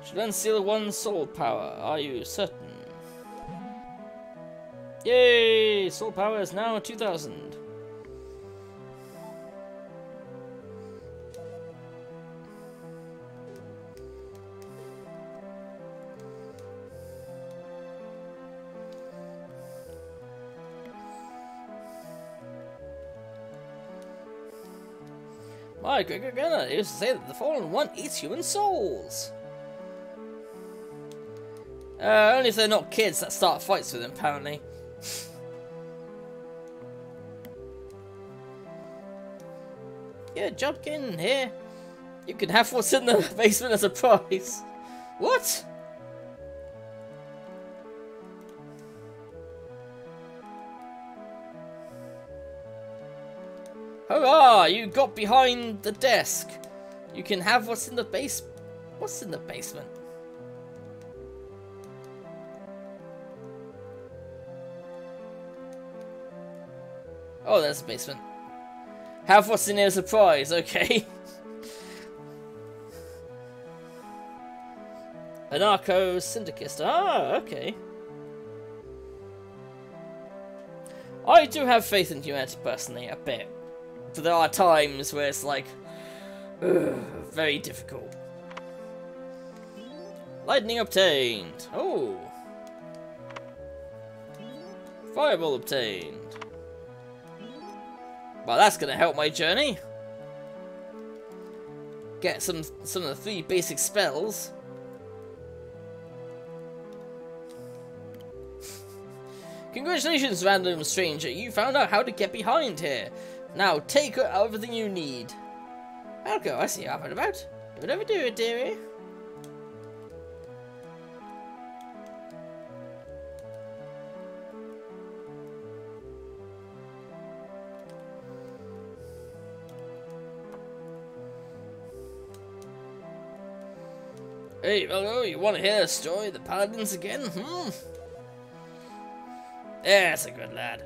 Should unseal 1 soul power. Are you certain? Yay! Soul power is now 2000. My great-great-grandmother used to say that the fallen one eats human souls. Only if they're not kids that start fights with him, apparently. Yeah, jump in here. You can have what's in the basement as a prize. What? Hurrah! You got behind the desk. You can have what's in the base. What's in the basement? Oh, there's the basement. Have what's in here as a prize, okay. Anarcho Syndicist. Ah, okay. I do have faith in humanity personally, a bit. But there are times where it's like, very difficult. Lightning obtained. Oh. Fireball obtained. Well, that's gonna help my journey. Get some of the 3 basic spells. Congratulations, random stranger. You found out how to get behind here. Now take everything you need. I'll go. I see how I'm about. Don't ever do it, dearie. Hey, hello, you want to hear a story of the Paladins again? Yes, a good lad.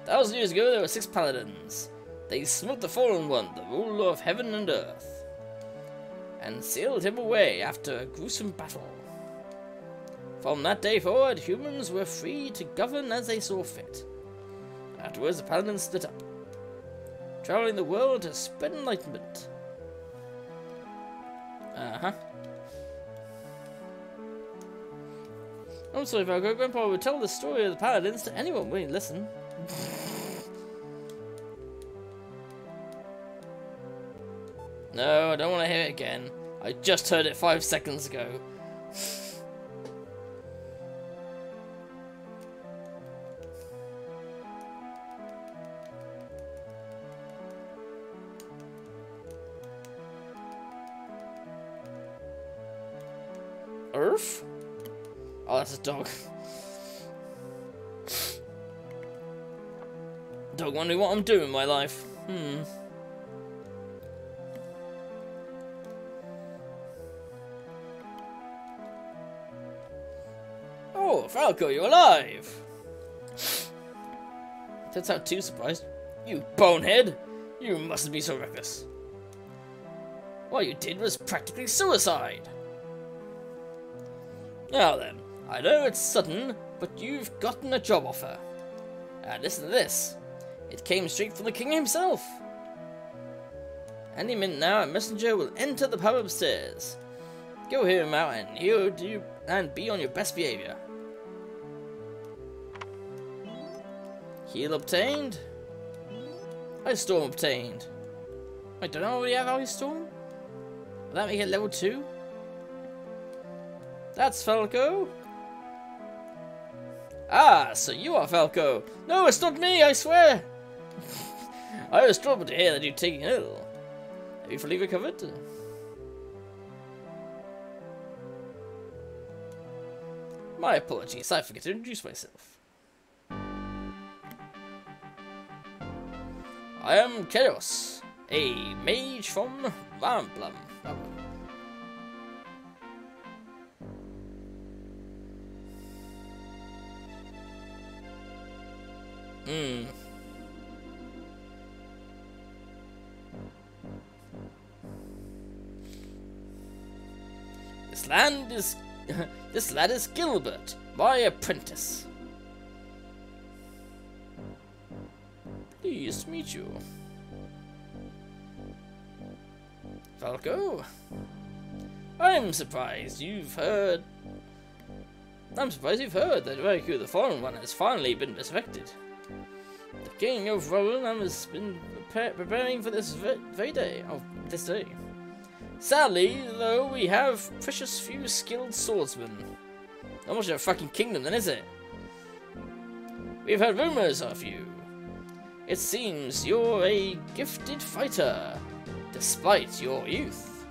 1,000 years ago, there were 6 Paladins. They smote the Fallen One, the ruler of heaven and earth, and sealed him away after a gruesome battle. From that day forward, humans were free to govern as they saw fit. Afterwards, the Paladins split up, traveling the world to spread enlightenment. I'm sorry, Valgo. Grandpa would tell the story of the Paladins to anyone willing to listen. No, I don't want to hear it again. I just heard it 5 seconds ago. Earth? Oh, that's a dog. Dog wondering what I'm doing in my life. Oh, Falco, you're alive! Don't sound too surprised. You bonehead! You mustn't be so reckless. What you did was practically suicide. Now then, I know it's sudden, but you've gotten a job offer. And listen to this. It came straight from the king himself. Any minute now, a messenger will enter the pub upstairs. Go hear him out and he'll do and be on your best behavior. Heal obtained. Ice Storm obtained. Wait, don't I already have Ice Storm? Will that make it level 2? That's Falco. Ah, so you are Falco. No, it's not me, I swear. I was troubled to hear that you're taking ill. Have you fully recovered? My apologies, I forgot to introduce myself. I am Chaos, a mage from Ramblum. This lad is Gilbert, my apprentice. Pleased to meet you. Falco? I'm surprised you've heard that Riku the Fallen One has finally been resurrected. The King of Roland has been preparing for this very day. This day. Sadly, though, we have precious few skilled swordsmen. Not much of a fucking kingdom then, is it? We've heard rumors of you. It seems you're a gifted fighter, despite your youth.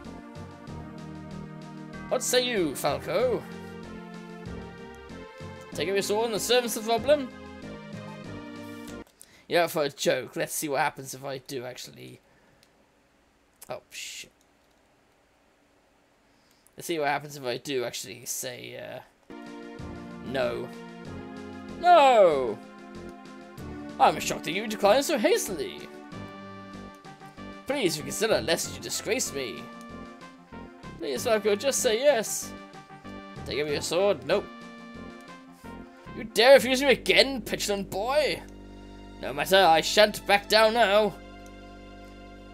What say you, Falco? Take up your sword in the service of the problem? Yeah, for a joke. Let's see what happens if I do actually... Oh, shit. Let's see what happens if I do actually say, no. No! I'm shocked that you declined so hastily. Please reconsider, lest you disgrace me. Please, Falco, just say yes. Take up your sword. Nope. You dare refuse me again, petulant boy? No matter, I shan't back down now.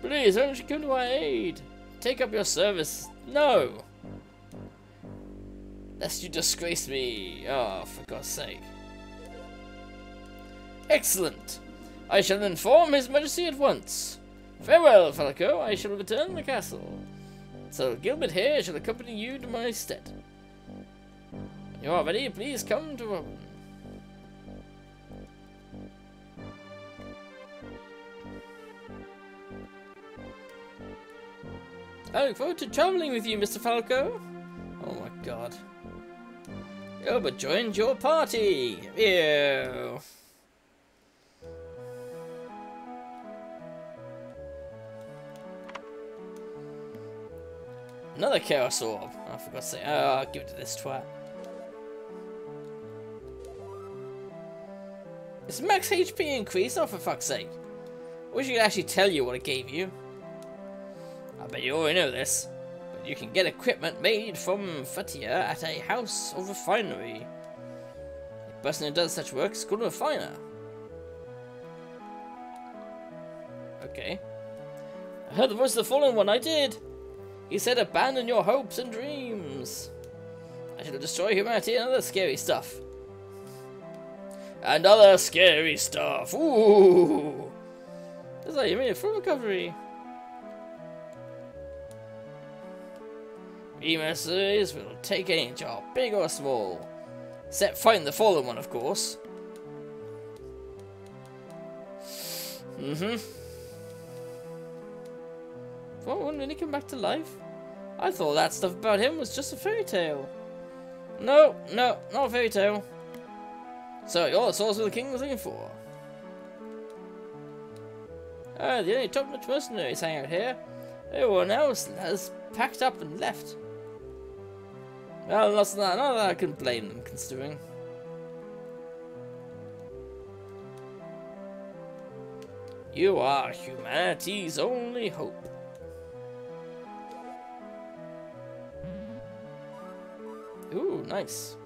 Please, why don't you come to my aid? Take up your service. No. Lest you disgrace me. Oh, for God's sake. Excellent. I shall inform His Majesty at once. Farewell, Falco. I shall return to the castle. So Gilbert here shall accompany you to my stead. When you are ready, please come to Robin. I look forward to travelling with you, Mr. Falco. Oh my God. Gilbert joined your party. Ew. Another Chaos Orb. Oh, I forgot to say. Oh, I'll give it to this twat. Is max HP increased? Oh, for fuck's sake. I wish I could actually tell you what it gave you. I bet you already know this. But you can get equipment made from Fatia at a house or refinery. The person who does such work is called a refiner. Okay. I heard the voice of the fallen one. I did. He said, abandon your hopes and dreams. I shall destroy humanity and other scary stuff. And other scary stuff. Ooh. That's like you made a full recovery. We mercenaries will take any job, big or small. Except fighting the fallen one, of course. What, wouldn't really come back to life? I thought that stuff about him was just a fairy tale. No, not a fairy tale. So, you're the source of the king was looking for. The only top-notch mercenaries hang out here. Everyone else has packed up and left. Well, not that I can blame them, considering. You are humanity's only hope. Ooh, nice.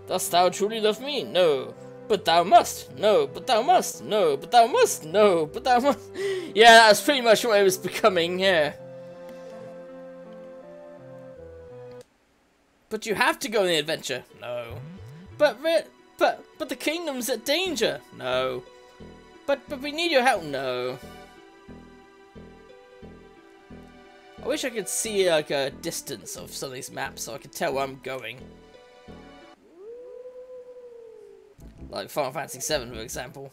Dost thou truly love me? No. But thou must. No, but thou must. No, but thou must. No, but thou must. Yeah, that's pretty much what it was becoming, yeah. But you have to go on the adventure. No. But the kingdom's at danger. No. But we need your help. No. I wish I could see like a distance of some of these maps so I could tell where I'm going. Like Final Fantasy VII, for example.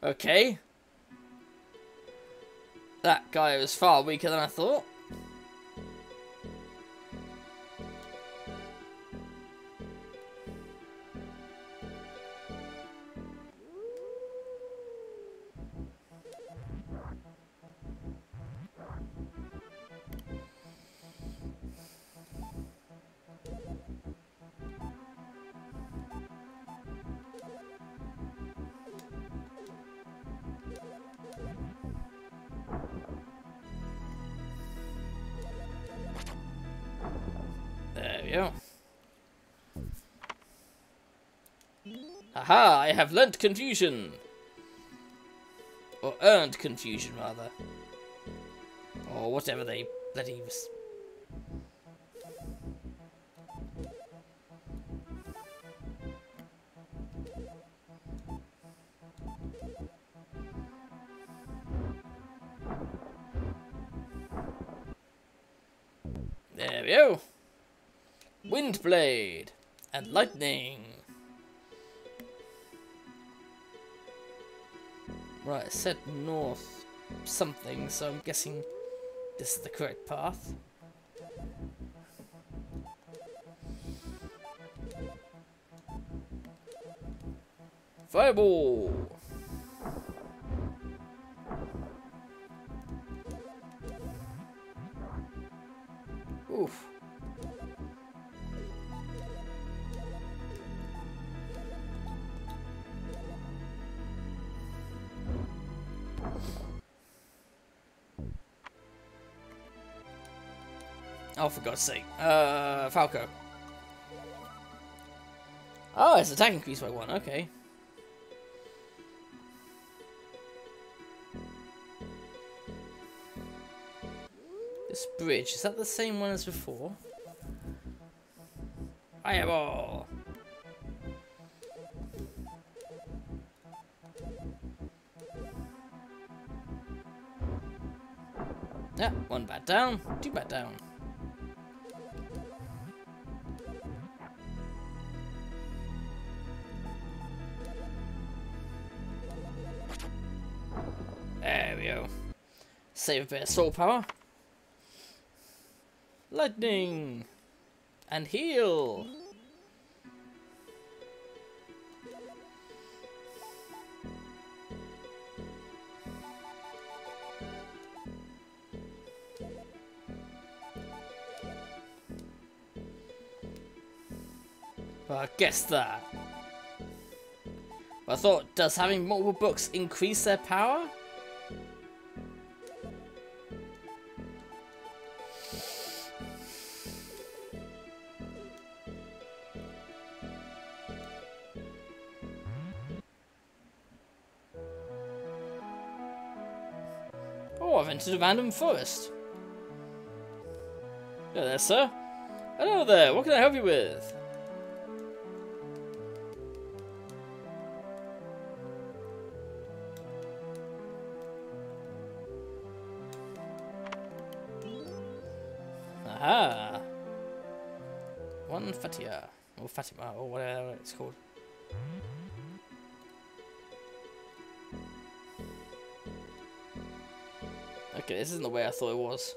Okay. That guy was far weaker than I thought. There we go. Aha! I have learnt confusion! Or earned confusion, rather. Or whatever they bloody was. we go. Wind blade and lightning. Right, it said north something, so I'm guessing this is the correct path. Fireball! Oof. Oh, for God's sake. Falco. Oh, it's attack increased by 1, okay. This bridge, is that the same one as before? Fireball! Yeah, 1 bat down, 2 bat down. There we go. Save a bit of soul power. Lightning! And heal! Well, I guess that. I thought, does having multiple books increase their power? Oh, I've entered a random forest. Hello there, sir. Hello there, what can I help you with? Aha! One Fatia, or Fatima, or whatever it's called. Okay, this isn't the way I thought it was.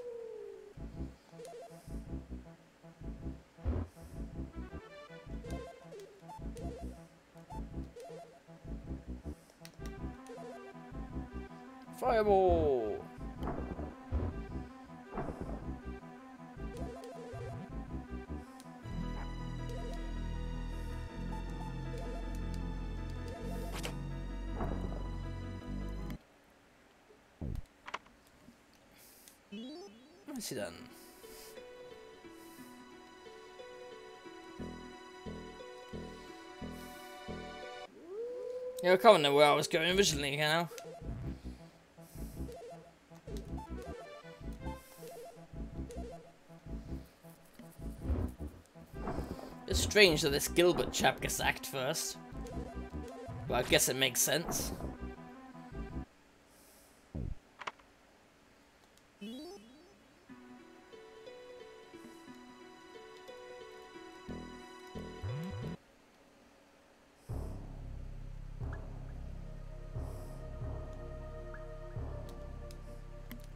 Fireball! What's he done? Yeah, I can't know where I was going originally now. It's strange that this Gilbert chap gets act first. But I guess it makes sense.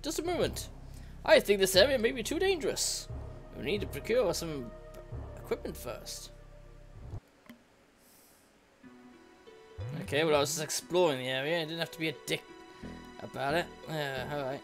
Just a moment. I think this area may be too dangerous. We need to procure some equipment first. Okay, well I was just exploring the area. I didn't have to be a dick about it. Yeah, alright.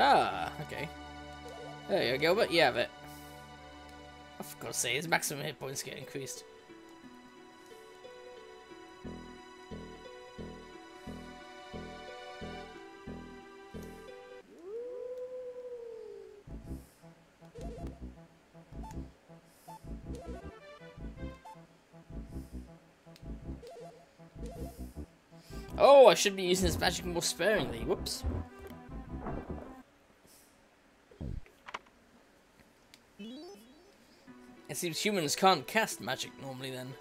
Ah, okay. There you go, Gilbert. You have it. I forgot to say, his maximum hit points get increased. Oh, I should be using this magic more sparingly. Whoops. It seems humans can't cast magic normally then.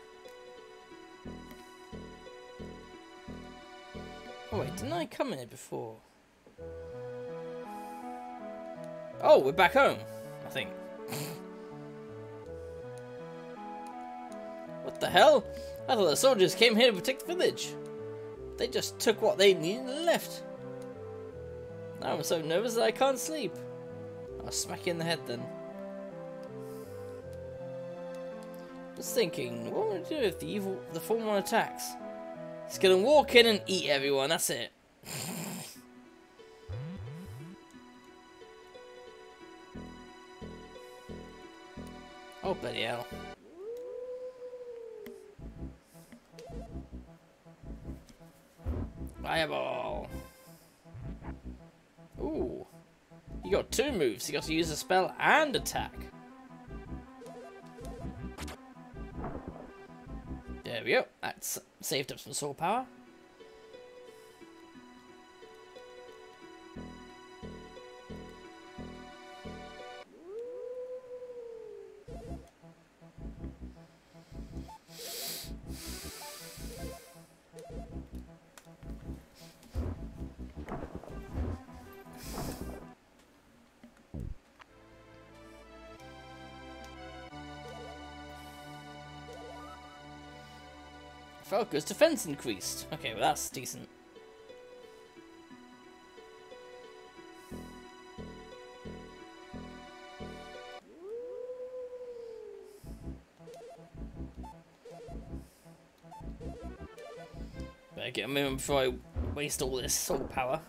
Oh wait, didn't I come in here before? Oh, we're back home, I think. What the hell? I thought the soldiers came here to protect the village. They just took what they needed and left. Now I'm so nervous that I can't sleep. I'll smack you in the head then. Just thinking, what would I do if the former one attacks? He's gonna walk in and eat everyone, that's it. Oh, bloody hell. Fireball. Ooh. You got 2 moves. You got to use a spell and attack. There we go. That's saved up some soul power. Falco's defense increased. Okay, well that's decent. Better get a moment before I waste all this soul power.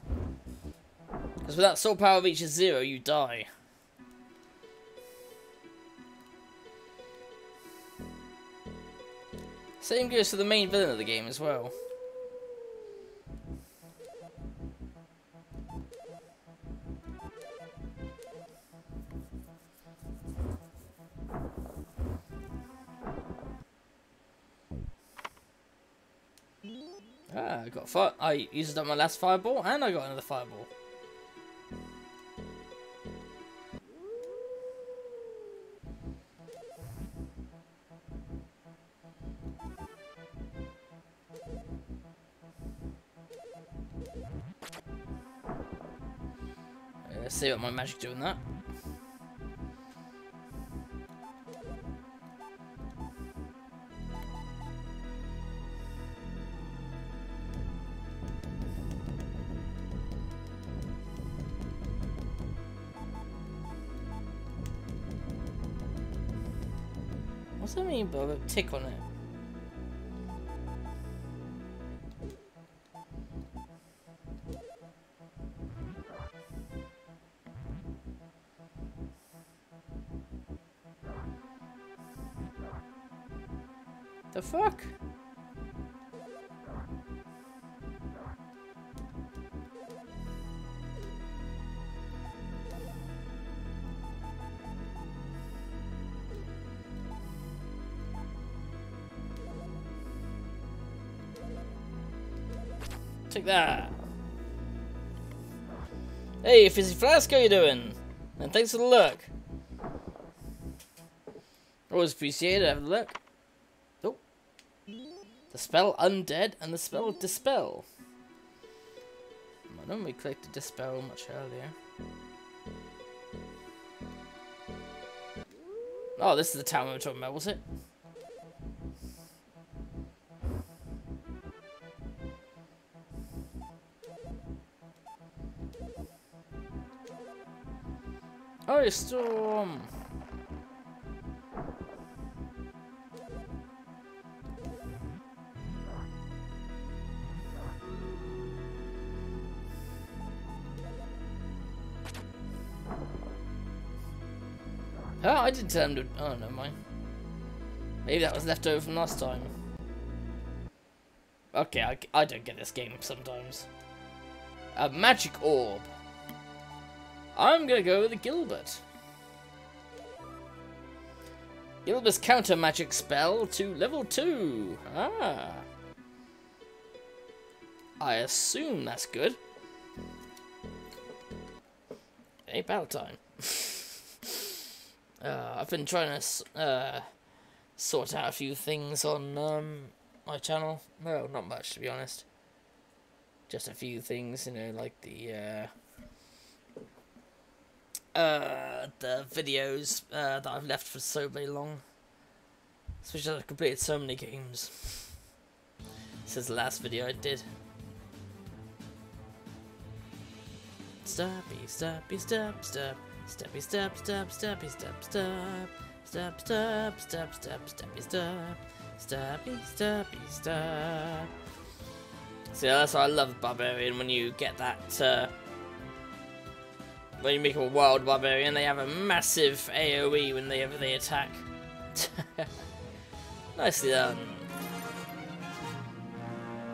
Because when that soul power reaches 0, you die. Same goes for the main villain of the game as well. Ah, I got fire. I used up my last fireball, and I got another fireball. Let's see what my magic doing that. What's that mean by a tick on it? The fuck? Take that. Hey, Fizzy Flask, how you doing? And thanks for the look. Always appreciate it, have a look. Oh. The spell Undead and the spell Dispel. I normally clicked Dispel much earlier. Oh, this is the town we were talking about, was it? Oh, storm! Oh, I didn't tell him to. Oh, never mind. Maybe that was left over from last time. Okay, I don't get this game sometimes. A magic orb. I'm gonna go with the Gilbert. Gilbert's counter magic spell to level 2. Ah. I assume that's good. Hey, battle time. I've been trying to sort out a few things on my channel. No, not much, to be honest. Just a few things, you know, like the videos that I've left for so very long. Especially I've completed so many games since the last video I did. Stoppy, stoppy, stop, stop. Steppy, step, step, steppy, step, step. Step, step, step, step, steppy, step. Steppy, steppy, step. So yeah, that's why I love Barbarian, when you get that, when you make a wild Barbarian, they have a massive AoE whenever they attack. Nicely done.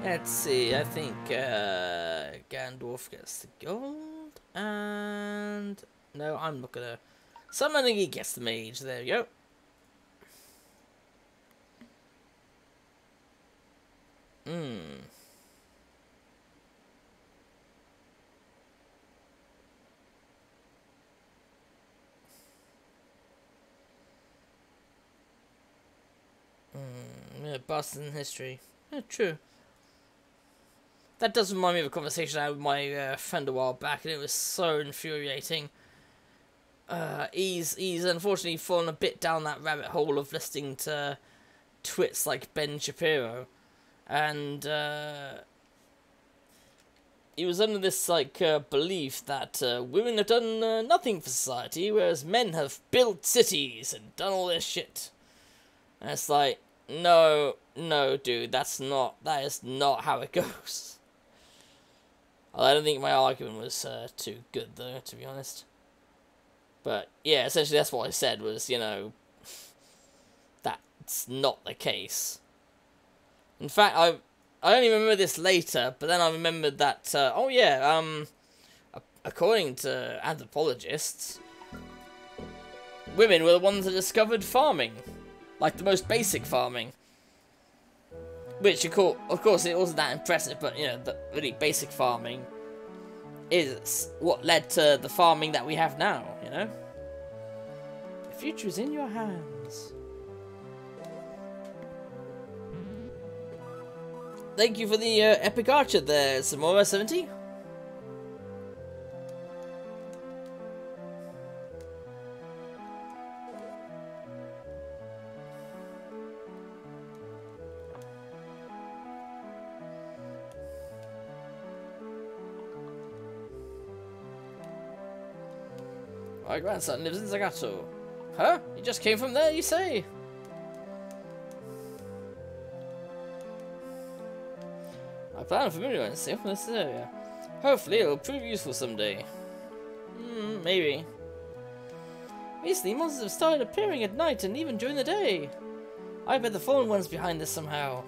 Let's see, I think Gandalf gets the gold, and no, I'm not gonna. Somebody he gets the mage. There we go. Yeah, Boston history. Yeah, true. That does remind me of a conversation I had with my friend a while back, and it was so infuriating. He's unfortunately fallen a bit down that rabbit hole of listening to twits like Ben Shapiro, and he was under this like belief that women have done nothing for society, whereas men have built cities and done all this shit. And it's like, no, dude, that is not how it goes. I don't think my argument was too good, though, to be honest. But, yeah, essentially that's what I said was, you know, that's not the case. In fact, I only remember this later, but then I remembered that, oh yeah, according to anthropologists, women were the ones that discovered farming. Like, the most basic farming. Which, of course, it wasn't that impressive, but, you know, the really basic farming is what led to the farming that we have now, you know? The future is in your hands. Thank you for the epic archer there, Samora70. My grandson lives in Zagato. Huh? You just came from there, you say? I plan for familiar and safe from this area. Hopefully it'll prove useful someday. Maybe. Recently, monsters have started appearing at night and even during the day. I bet the fallen one's behind this somehow.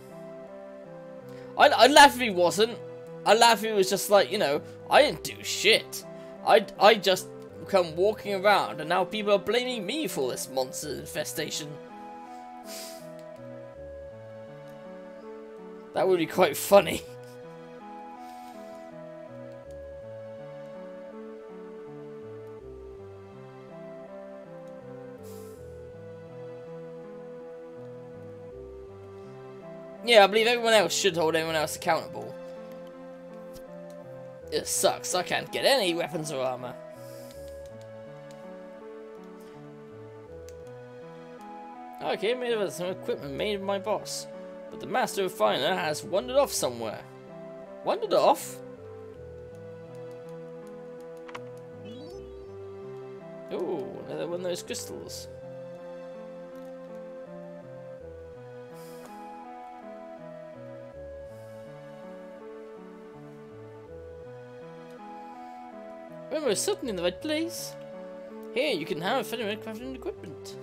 I'd laugh if he wasn't. I'd laugh if he was just like, you know, I didn't do shit. I just come walking around and now people are blaming me for this monster infestation. That would be quite funny. Yeah, I believe everyone else should hold everyone else accountable. It sucks, I can't get any weapons or armor. Okay, made of some equipment made by my boss. But the master refiner has wandered off somewhere. Wandered off? Ooh, another one of those crystals. We're certainly in the right place. Here, you can have federal crafting equipment.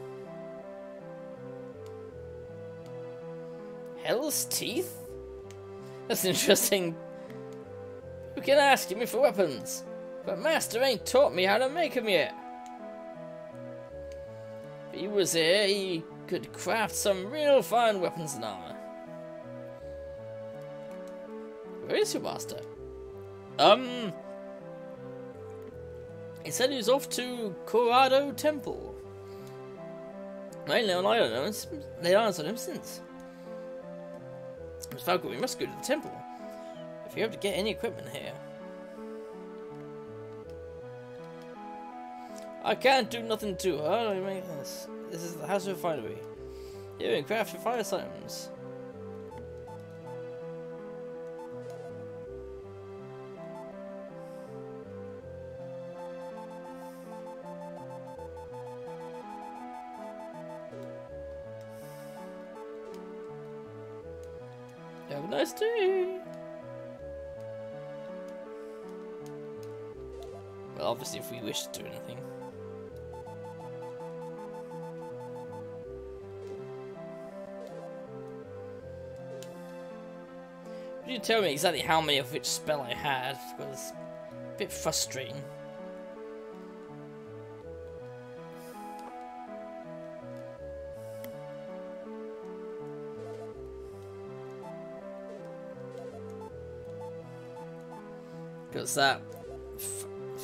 Hell's Teeth? That's interesting. You can ask me for weapons, but Master ain't taught me how to make them yet. If he was here, he could craft some real fine weapons and armor. Where is your master? He said he was off to Corrado Temple. I don't know. They aren't on him since. Miss Falco, we must go to the temple. If you have to get any equipment here. I can't do nothing to her. How do I make this? This is the house of refinery. Here we craft refined items. Have a nice day. Well, obviously, if we wish to do anything. Could you tell me exactly how many of which spell I had? Because it's a bit frustrating. Because that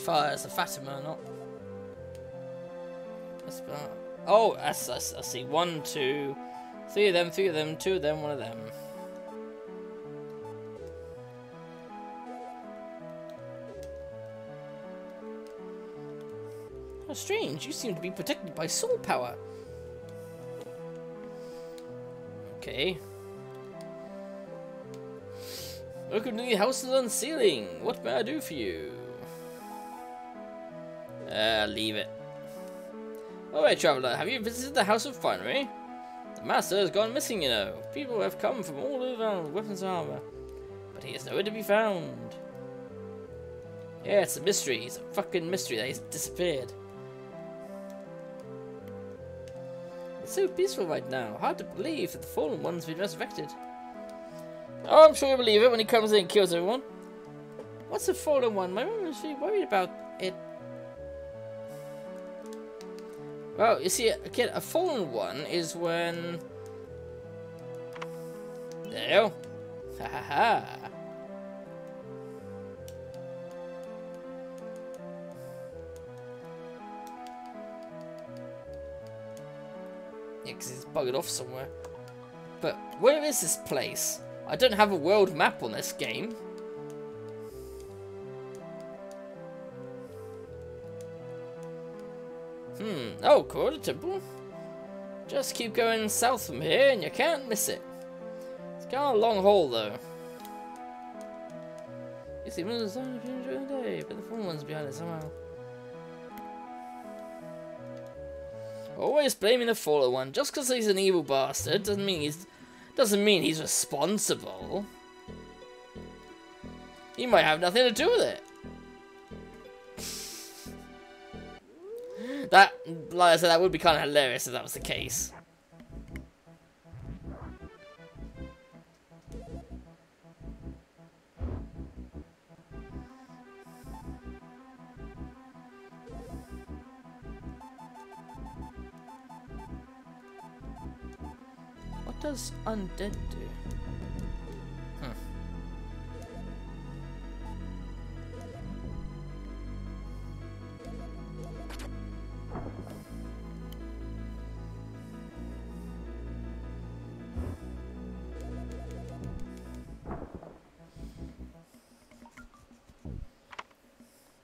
fires a Fatima, not. Oh, I see. 1, 2, 3 of them, 3 of them, 2 of them, 1 of them. How strange, you seem to be protected by soul power. Okay. Welcome to the House of Unsealing. What may I do for you? Leave it. Alright, traveler, have you visited the House of Refinery? The master has gone missing, you know. People have come from all over with weapons and armor, but he is nowhere to be found. Yeah, it's a mystery. It's a fucking mystery that he's disappeared. It's so peaceful right now. Hard to believe that the fallen one's been resurrected. Oh, I'm sure you'll believe it when he comes in and kills everyone. What's the fallen one? My mum is really worried about it. Well, you see, again, a fallen one is when... There you go. Ha ha ha. Yeah, because he's buggered off somewhere. But where is this place? I don't have a world map on this game. Oh, cool, the temple. Just keep going south from here and you can't miss it. It's kind of a long haul though. You see, it's only during the day, but the fallen one's behind it somehow. Always blaming the fallen one. Just because he's an evil bastard doesn't mean he's responsible. He might have nothing to do with it. That, like I said, that would be kind of hilarious if that was the case. What does undead do?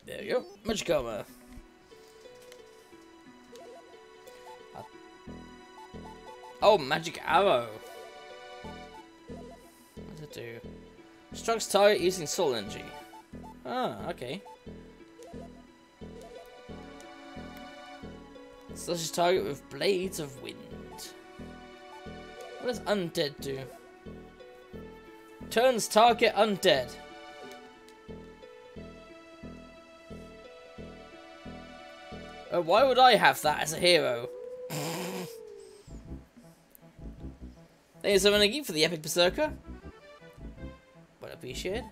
There you go, magic armor. Oh, magic arrow. What does it do? Strikes target using soul energy. Ah, okay. Slashes target with blades of wind. What does undead do? Turns target undead. Why would I have that as a hero? Thank you so much for the epic berserker. Well appreciated.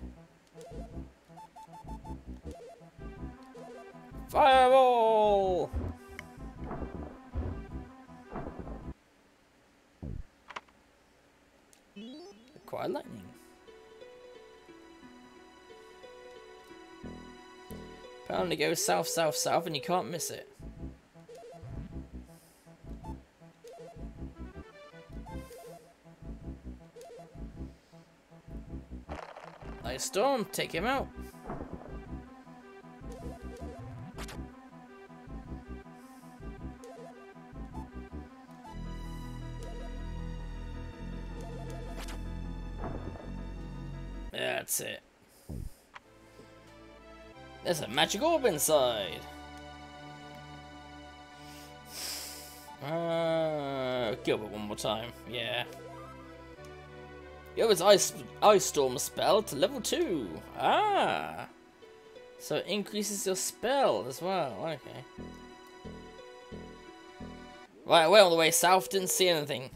Fireball! Acquire lightning. Apparently goes south, south, south, and you can't miss it. Ice Storm, take him out. That's it. There's a magic orb inside. Gilbert one more time. Yeah. Gilbert's Ice Storm spell to level 2. Ah. So it increases your spell as well. Okay. Right, we're on the way south. Didn't see anything.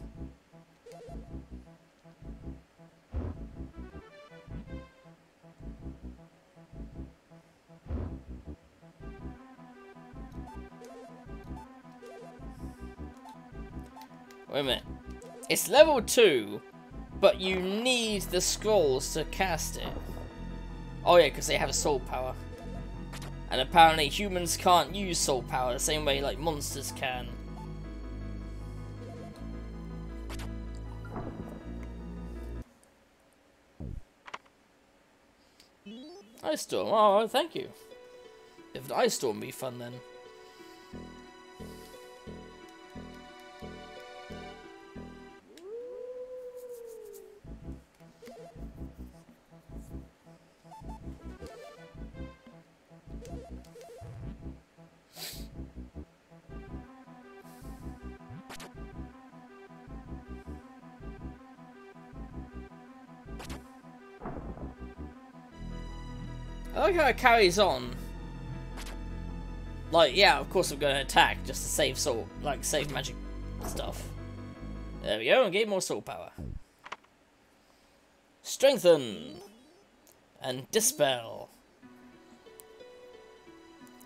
Wait a minute. It's level 2, but you need the scrolls to cast it. Oh yeah, because they have soul power. And apparently humans can't use soul power the same way like monsters can. Ice Storm, oh thank you. If the Ice Storm be fun then. I like how it carries on. Like, yeah, of course I'm going to attack just to save soul, like save magic stuff. There we go, and gain more soul power. Strengthen and dispel.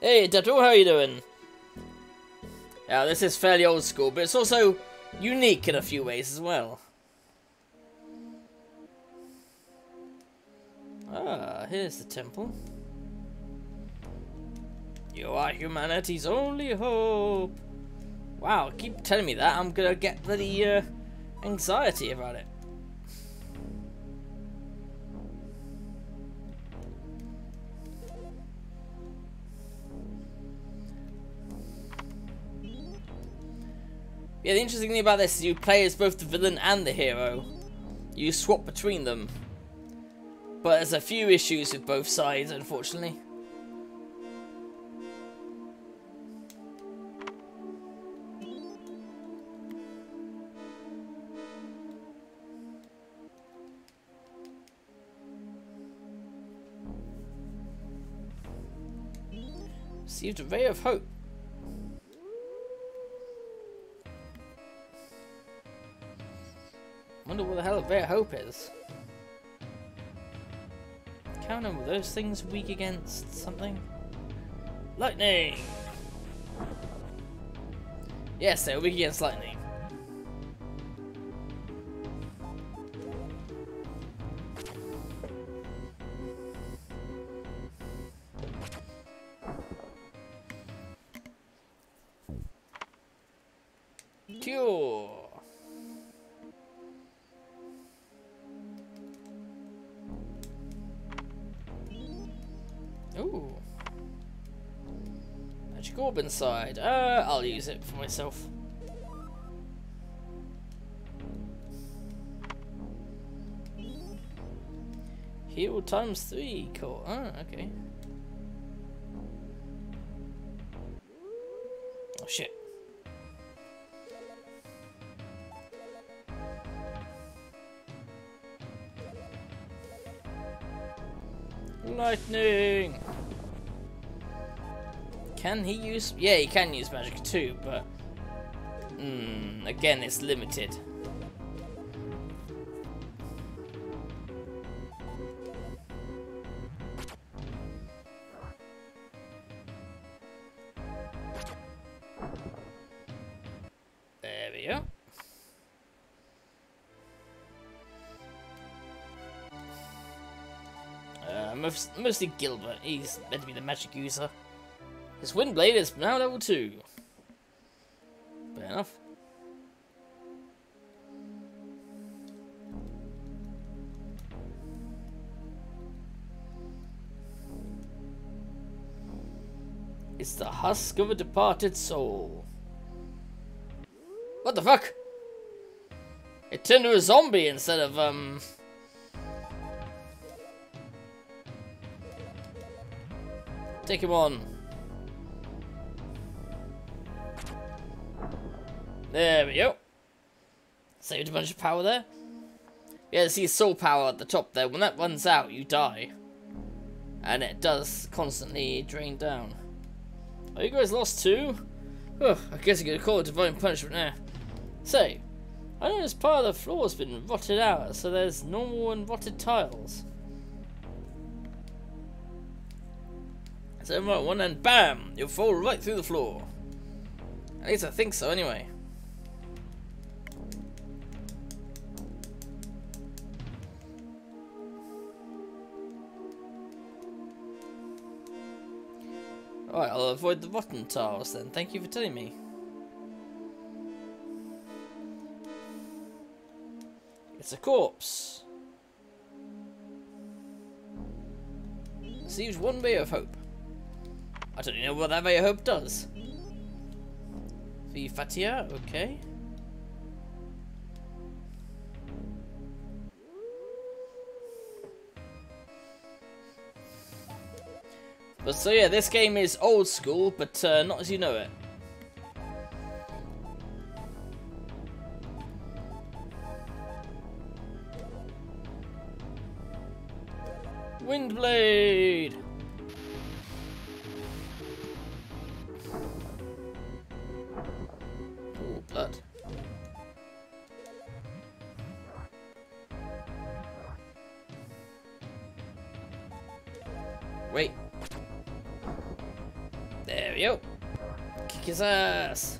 Hey, Deadpool, how are you doing? Yeah, this is fairly old school, but it's also unique in a few ways as well. Ah, here's the temple. You are humanity's only hope. Wow, keep telling me that. I'm gonna get bloody anxiety about it. Yeah, the interesting thing about this is you play as both the villain and the hero. You swap between them. But there's a few issues with both sides, unfortunately. Received a ray of hope. Wonder what the hell a ray of hope is. Counter, were those things weak against something? Lightning! Yes, they're weak against lightning. Cure! Ooh. Magic orb inside. I'll use it for myself. Heal times 3. Cool. Oh, okay. Oh shit. Lightning! Can he use... Yeah, he can use magic too, but... again, it's limited. There we go. Mostly Gilbert. He's meant to be the magic user. His Windblade is now level 2. Fair enough. It's the husk of a departed soul. What the fuck? It turned into a zombie instead of, Take him on. There we go. Saved a bunch of power there. Yeah, see soul power at the top there. When that runs out, you die. And it does constantly drain down. Are you guys lost too? Oh, I guess you could call it divine punishment there. Say, I noticed part of the floor has been rotted out, so there's normal and rotted tiles. So right one and bam! You'll fall right through the floor. At least I think so anyway. Alright, I'll avoid the rotten tiles then. Thank you for telling me. It's a corpse. Receives one ray of hope. I don't even know what that ray of hope does. The Fatia, okay. But so yeah, this game is old school, but not as you know it. Windblade! Oh, blood. Wait. There we go. Kick his ass.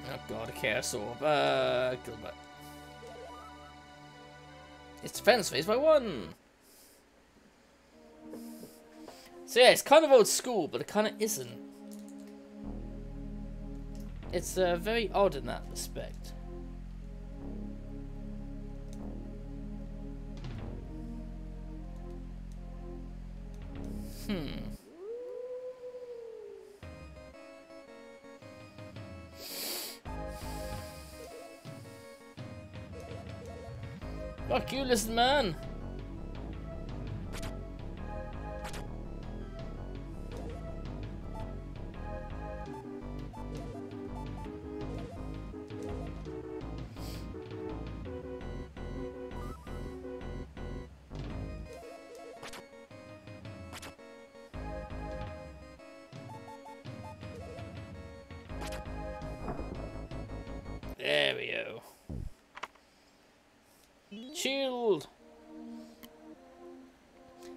Oh god, a chaos orb. Kill that. It's defense phase by 1. So yeah, it's kind of old school, but it kind of isn't. It's very odd in that respect. Fuck you, listen, man. There we go. Shield.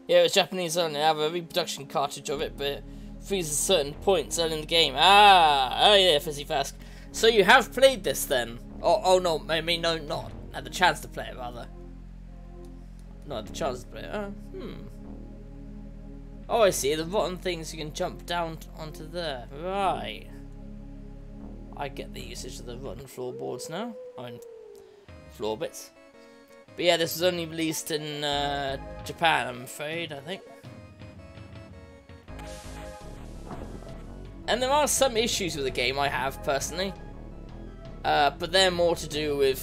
Yeah, it's Japanese only. I have a reproduction cartridge of it, but it freezes certain points early in the game. Oh yeah, Fizzy Fast. So you have played this then? Oh no, I mean no, not had the chance to play it rather. Not had the chance to play it. Oh, I see. The rotten things you can jump down onto there. Right. I get the usage of the rotten floorboards now. I mean, floor bits. But yeah, this was only released in Japan, I'm afraid, I think. And there are some issues with the game I have, personally. But they're more to do with...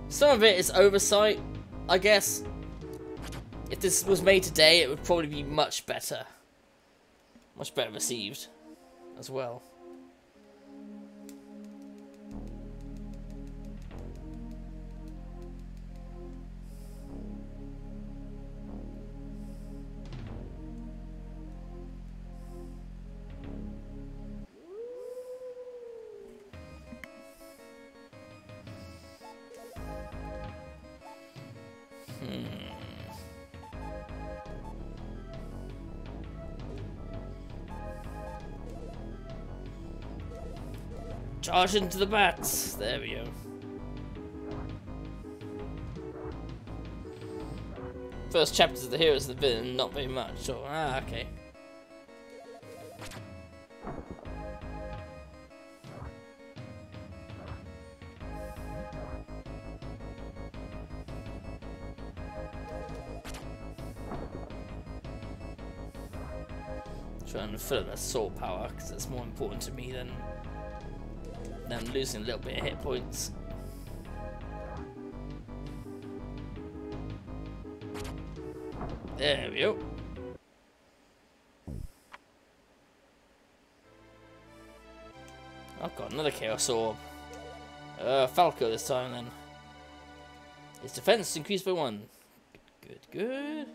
some of it is oversight, I guess. If this was made today, it would probably be much better. Much better received, as well. Charge into the bats. There we go. First chapters of the heroes of the villain, not very much. So, okay. Trying to fill up that soul power because that's more important to me than losing a little bit of hit points. There we go. I've got another Chaos Orb. Falco this time then. Its defense increased by 1. Good, good.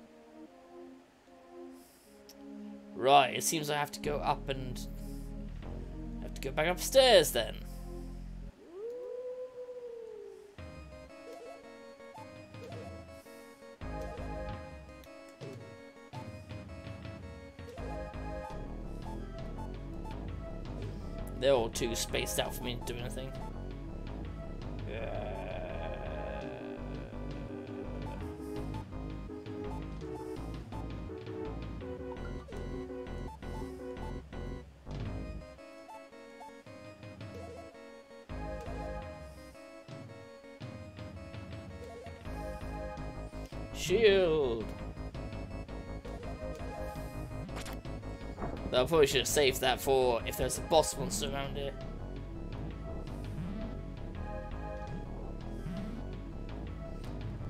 Right, it seems I have to go up and have to go back upstairs then. They're all too spaced out for me to do anything. Shield. I probably should have saved that for if there's a boss monster around here.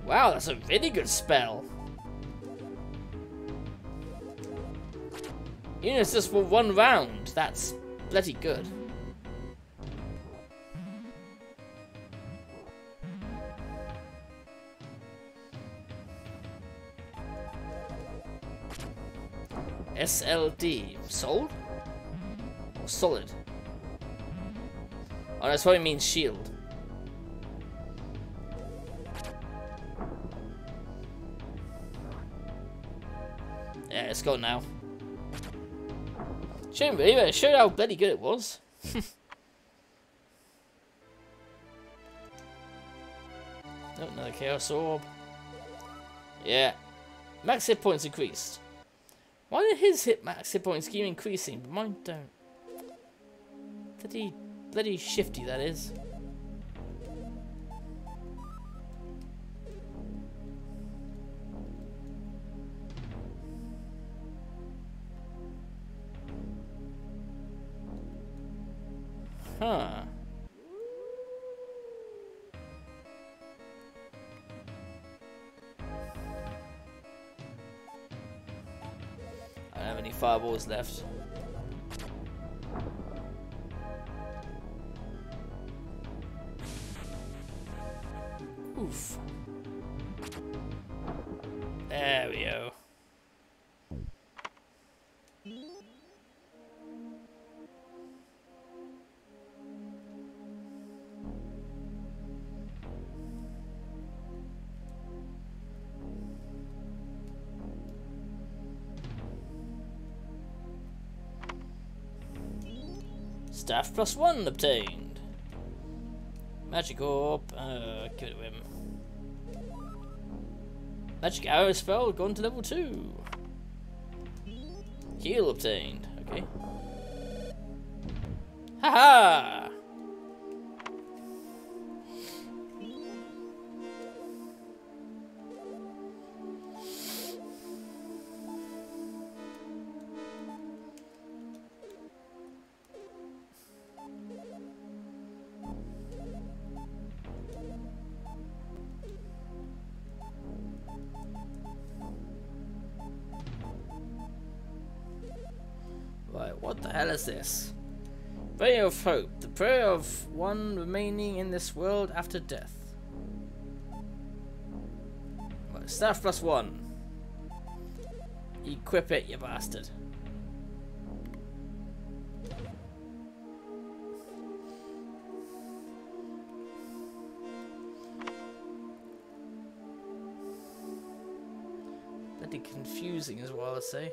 Wow, that's a really good spell. Even if it's just for 1 round, that's bloody good. SLD. Sold? Or solid? Oh, that's what it means, shield. Yeah, let's go now. Shouldn't believe it. It showed how bloody good it was. Oh, another Chaos Orb. Yeah. Max hit points increased. Why did his max hit points keep increasing, but mine don't? Bloody shifty that is. Huh. I don't have any fireballs left. Oof. There we go. Staff +1 obtained. Magic Orb, give it to him. Magic Arrow spell gone to level 2. Heal obtained, okay. Haha! Right, what the hell is this? Prayer of Hope, the prayer of one remaining in this world after death. Right, staff +1. Equip it, you bastard. Bloody confusing as well, I'd say.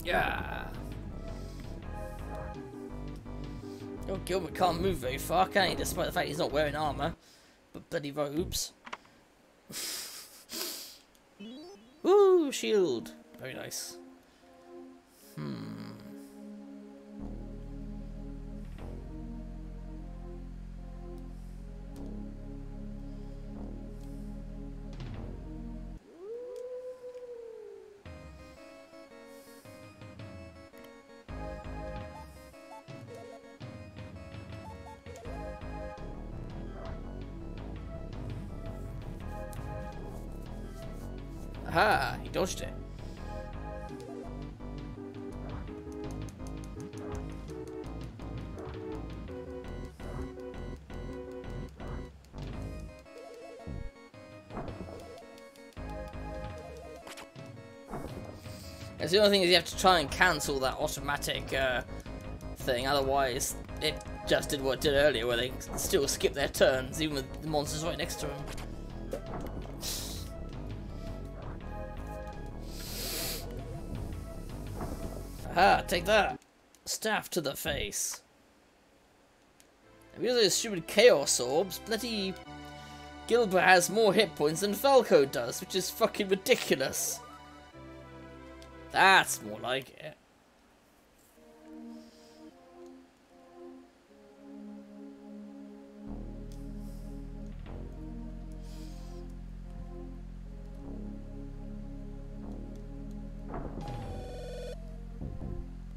Yeah. Oh, Gilbert can't move very far, can he? Despite the fact he's not wearing armor, but bloody robes. Woo, shield. Very nice. Aha, he dodged it. That's the only thing is you have to try and cancel that automatic thing, otherwise it just did what it did earlier where they still skip their turns even with the monsters right next to them. Aha, take that! Staff to the face. Because of those stupid chaos orbs, bloody Gilbert has more hit points than Falco does, which is fucking ridiculous. That's more like it.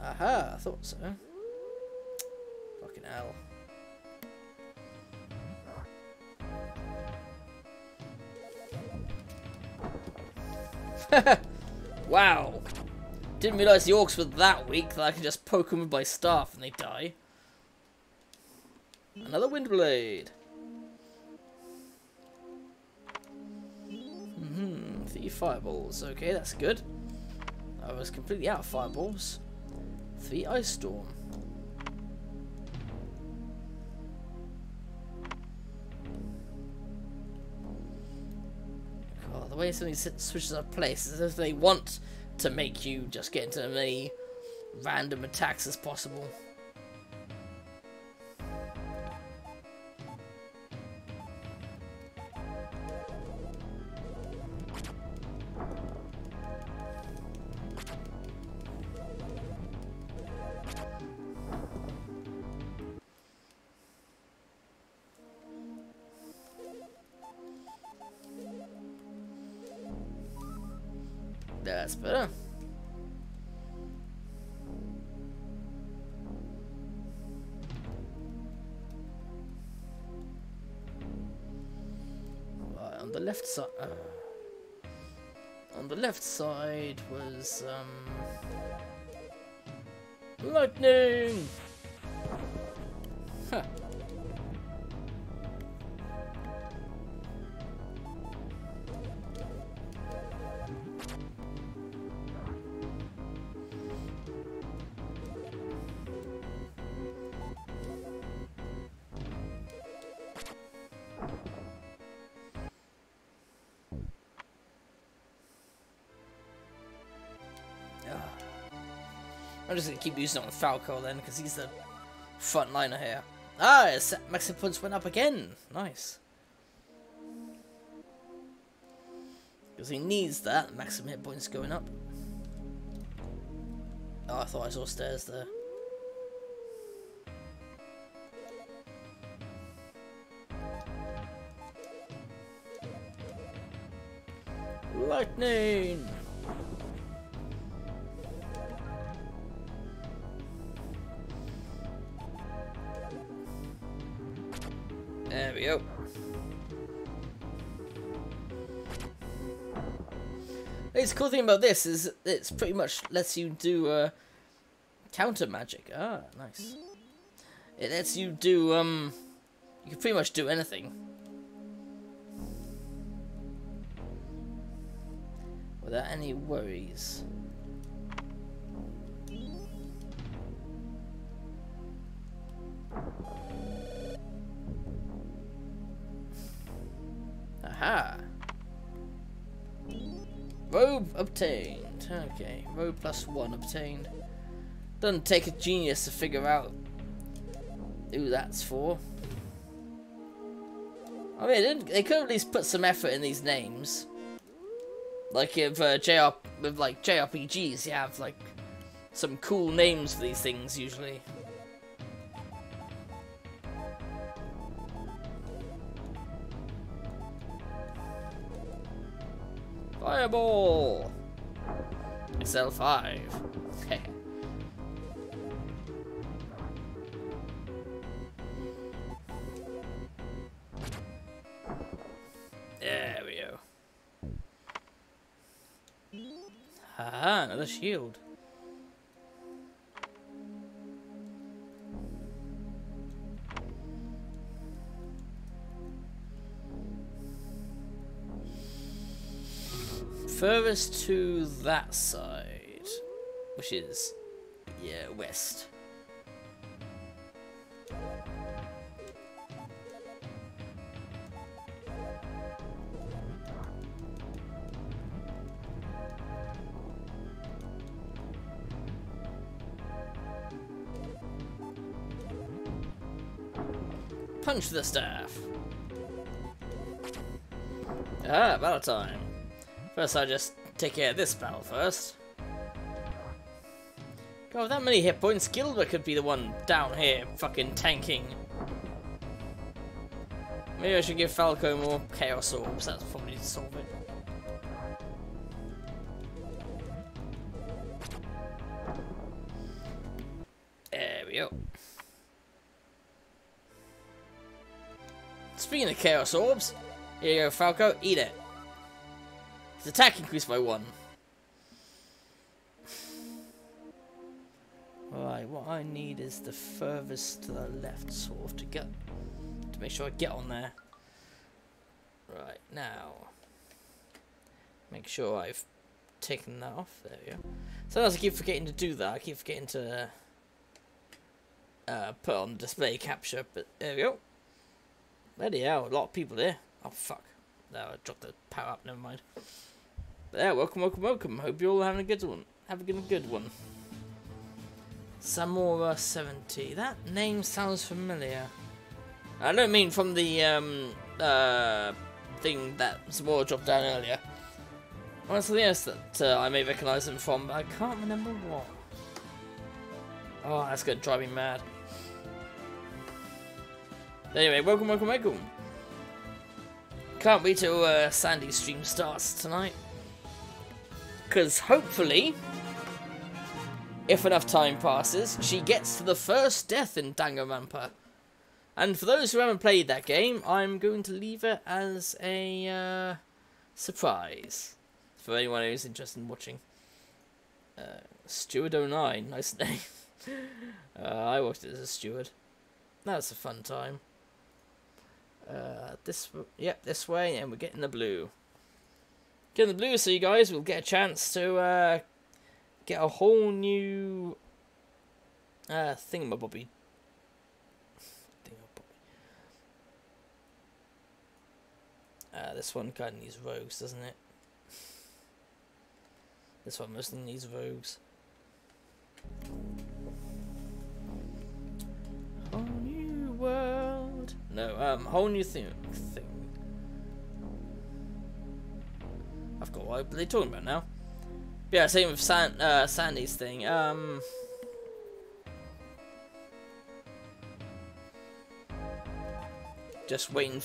Aha, I thought so. Fucking hell. Wow. Didn't realise the orcs were that weak that I could just poke them with my staff and they die. Another wind blade. 3 fireballs. Okay, that's good. I was completely out of fireballs. 3 ice storm. God, the way somebody switches up place is as if they want to make you just get into as many random attacks as possible. That's better. Right, on the left side. On the left side was lightning. Huh. I'm just gonna keep using it on Falco then, because he's the front liner here. Ah, his maximum points went up again. Nice. Because he needs that, maximum hit points going up. Oh, I thought I saw stairs there. Lightning! There we go. The cool thing about this is it's pretty much lets you do counter magic. Ah, nice. It lets you do you can pretty much do anything without any worries. Aha. Robe obtained. Okay, robe +1 obtained. Doesn't take a genius to figure out who that's for. I mean, they could at least put some effort in these names. Like if with like JRPGs, you have like some cool names for these things usually. Fireball! XL5. There we go. Haha, another shield. Furthest to that side, which is, yeah, west. Punch the staff. Ah, battle time. First, I'll just take care of this battle first. God, with that many hit points, Gilbert could be the one down here fucking tanking. Maybe I should give Falco more Chaos Orbs, that's probably to solve it. There we go. Speaking of Chaos Orbs, here you go, Falco, eat it. His attack increased by 1. Right, what I need is the furthest to the left, sort of, to make sure I get on there. Right, now, make sure I've taken that off. There we go. Sometimes I keep forgetting to do that. I keep forgetting to put on display capture, but there we go. Bloody hell, a lot of people there. Oh, fuck. No, I dropped the power up, never mind. But yeah, welcome, welcome, welcome. Hope you're all having a good one. Having a good one. Samora 70. That name sounds familiar. I don't mean from the thing that Samora dropped down earlier. Honestly, yes, that I may recognise them from, but I can't remember what. Oh, that's gonna drive me mad. Anyway, welcome, welcome, welcome. Can't wait till Sandy's stream starts tonight. Because hopefully, if enough time passes, she gets to the first death in Danganronpa. And for those who haven't played that game, I'm going to leave it as a surprise. For anyone who's interested in watching. Steward09, nice name. I watched it as a steward. That was a fun time. This way, and we're getting the blue. Getting the blue, so you guys will get a chance to get a whole new thingamabobby. This one kind of needs rogues, doesn't it? This one mostly needs rogues. Whole new world. No, whole new thing. I forgot what they're talking about now. But yeah, same with Sandy's thing. Just waiting,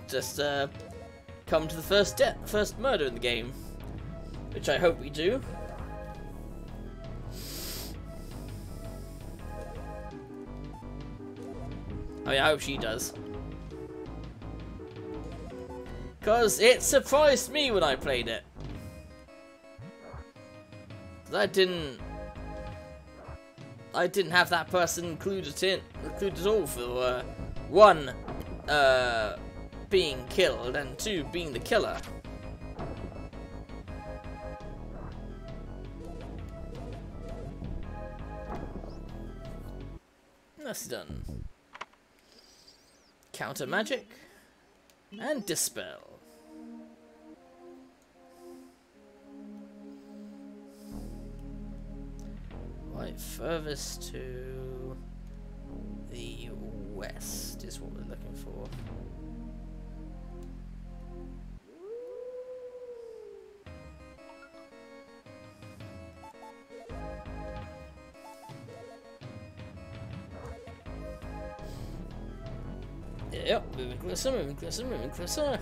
just come to the first murder in the game, which I hope we do. I mean, I hope she does. Because it surprised me when I played it. I didn't have that person included at all for one, being killed, and two, being the killer. That's done. Counter magic and dispel. Right, furthest to the west is what we're looking for. Yep, moving closer, moving closer, moving closer.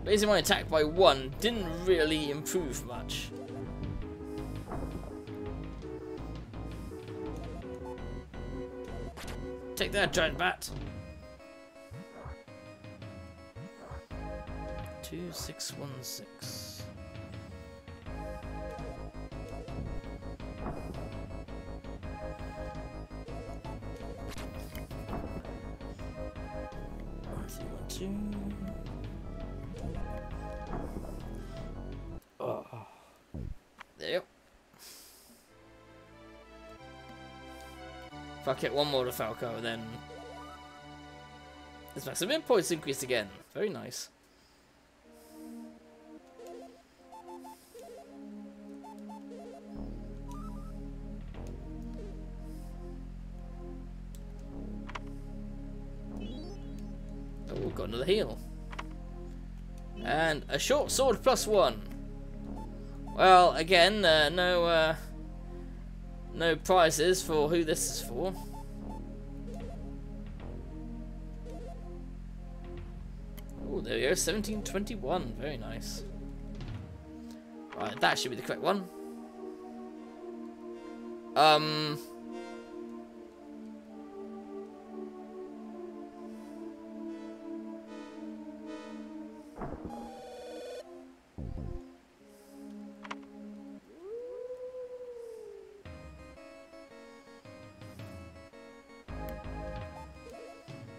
Raising my attack by 1 didn't really improve much. Take that, giant bat. 2616. Oh. There you go. If I get one more to Falco, then this maximum points increased again. Very nice. Oh, got another heal. And a short sword +1. Well, again, no prizes for who this is for. Oh, there we go, 1721. Very nice. Right, that should be the correct one.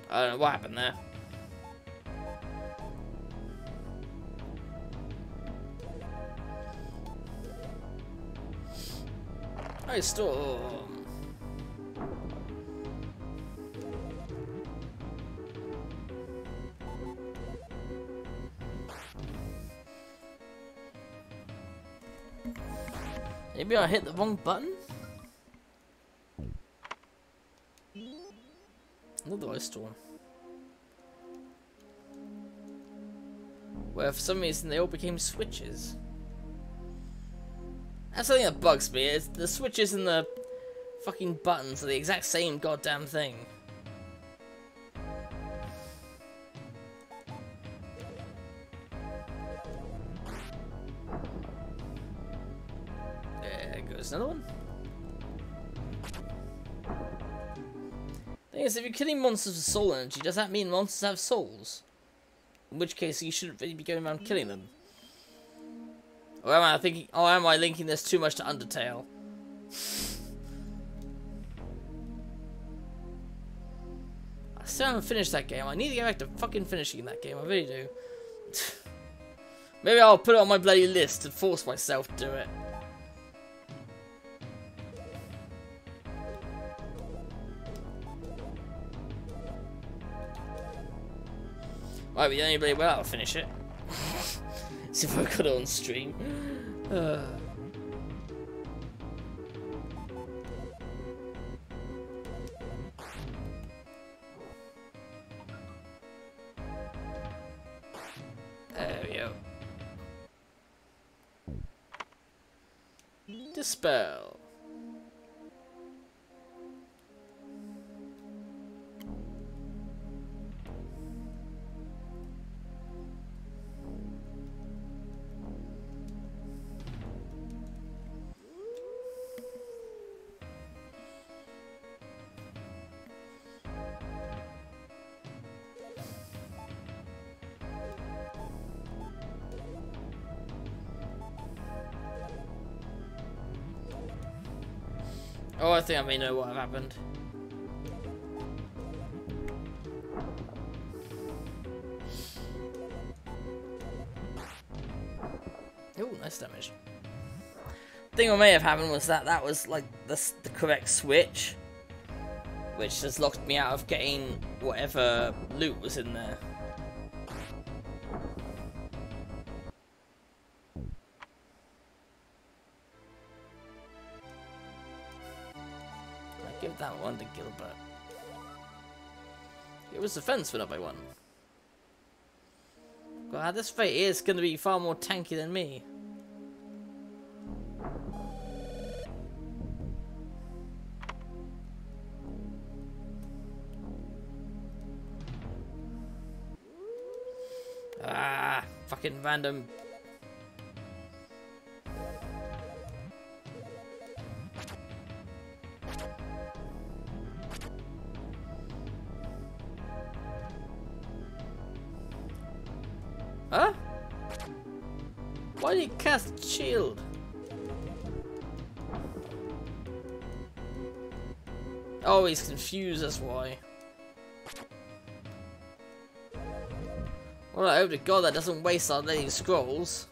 I don't know what happened there. I storm. Maybe I hit the wrong button? Another ice storm. Where for some reason they all became switches. That's something that bugs me, is the switches and the fucking buttons are the exact same goddamn thing. There goes another one. Thing is, if you're killing monsters with soul energy, does that mean monsters have souls? In which case, you shouldn't really be going around killing them. Or am I thinking? Or am I linking this too much to Undertale? I still haven't finished that game. I need to get back to fucking finishing that game. I really do. Maybe I'll put it on my bloody list and force myself to do it. Might be the only way I'll finish it. See if I got it on stream. There we go. Dispel. Oh, I think I may know what happened. Oh, nice damage. The thing that may have happened was that was like the correct switch, which just locked me out of getting whatever loot was in there. give that one to Gilbert. It was defense went up by 1. God, this fight is going to be far more tanky than me. Ah, fucking random. Huh? Why did he cast shield? Oh, he's confused, that's why. Well, I hope to God that doesn't waste our lady scrolls.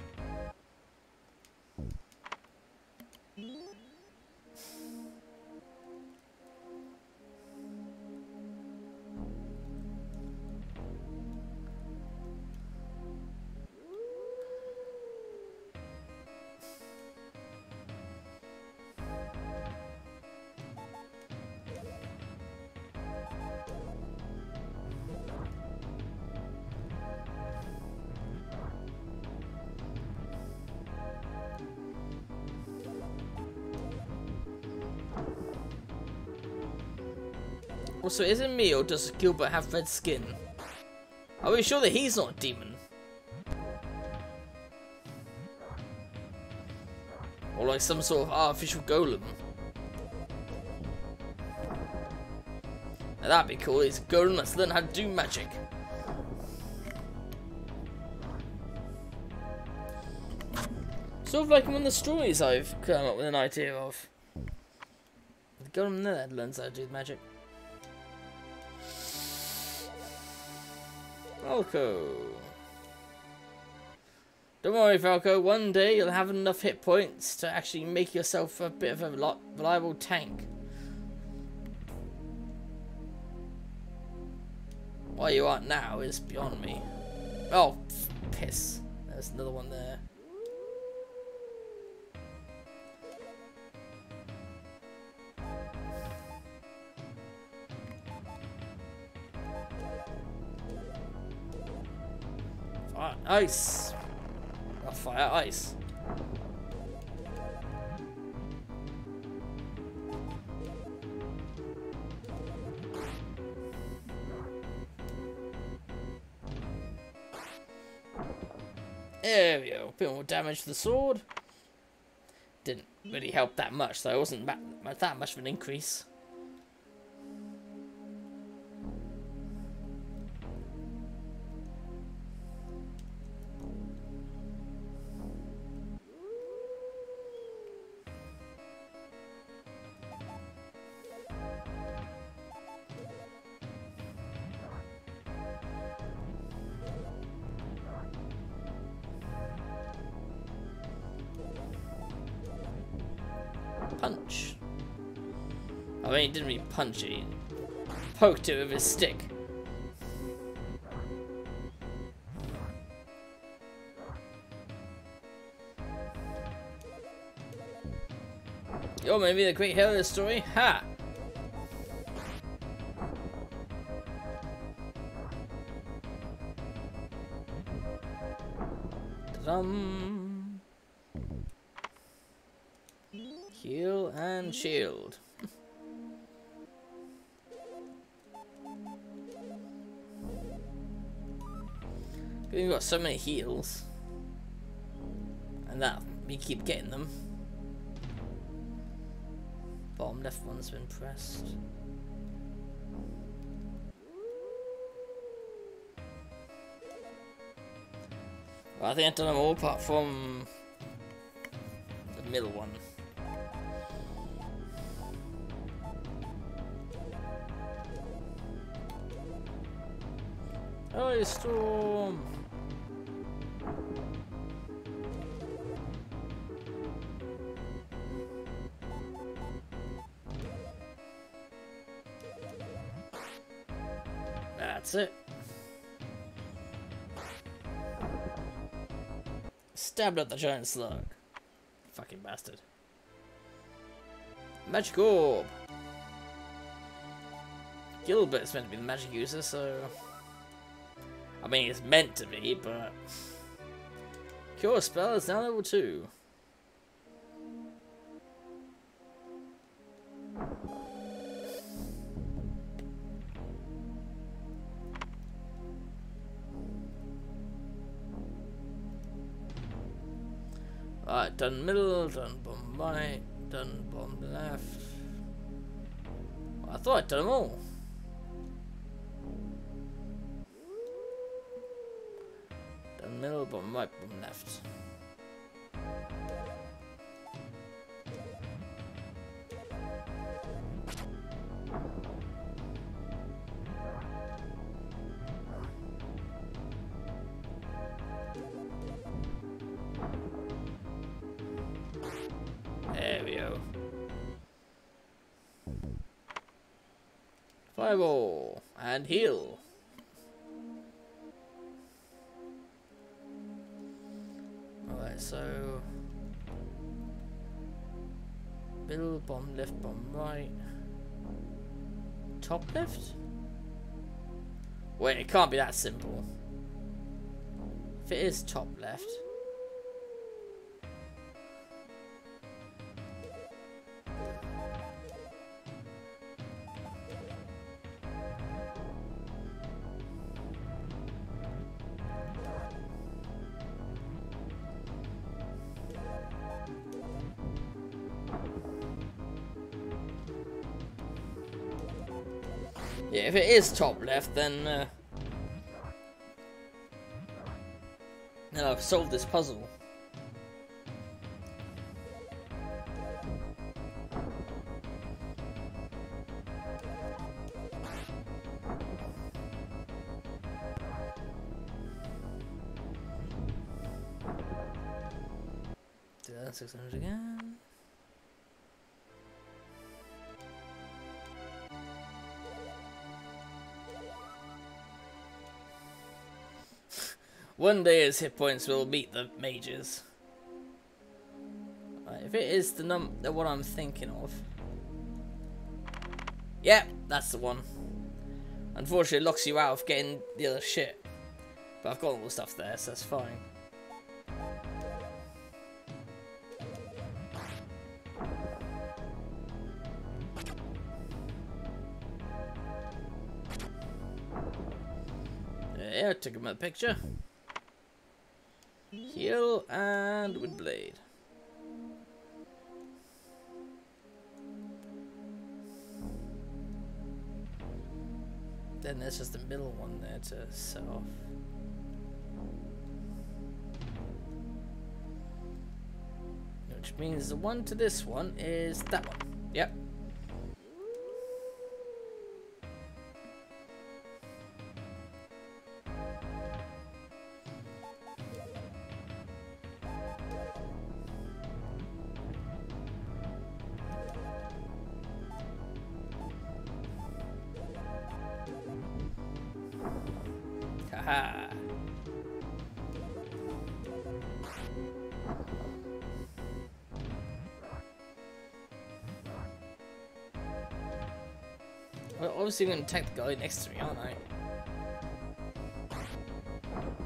Also, is it me or does Gilbert have red skin? Are we sure that he's not a demon? Or like some sort of artificial golem? Now that'd be cool, he's a golem that's learned how to do magic. Sort of like one of the stories I've come up with an idea of. The golem there that learns how to do magic. Falco. Don't worry, Falco. One day you'll have enough hit points to actually make yourself a bit of a reliable tank. What you are now is beyond me. Oh, piss. There's another one there. Ice! I'll fire ice. There we go. A bit more damage to the sword. Didn't really help that much, so it wasn't that much of an increase. Punch. I mean, he didn't really punch it. He poked it with his stick. You're maybe the great hero of the story? Ha! Ta-dum! Heal and shield. We've got so many heals. And that, we keep getting them. Bottom left one's been pressed. Well, I think I've done them all apart from the middle one. Oh, storm! That's it. Stabbed at the giant slug. Fucking bastard. Magic orb. Gilbert's meant to be the magic user, so... I mean, it's meant to be, but... Cure spell is now level 2. Alright, done middle, done bomb right, done bomb left. I thought I'd done them all. Done middle, bomb right, bomb left. There we go. Fireball and heal. Alright, so middle, bomb left, bomb right. Top left? Wait, it can't be that simple. If it is top left. Yeah, if it is top left, then I've solved this puzzle. Do that 600 again. One day his hit points will meet the mages. Right, if it is the one I'm thinking of. Yep, that's the one. Unfortunately, it locks you out of getting the other shit. But I've got all the stuff there, so that's fine. There, took him a picture. Heal and with blade. Then there's just the middle one there to set off. Which means the one to this one is that one. Yep. Haha. Well, obviously I'm going to attack the guy next to me, aren't I?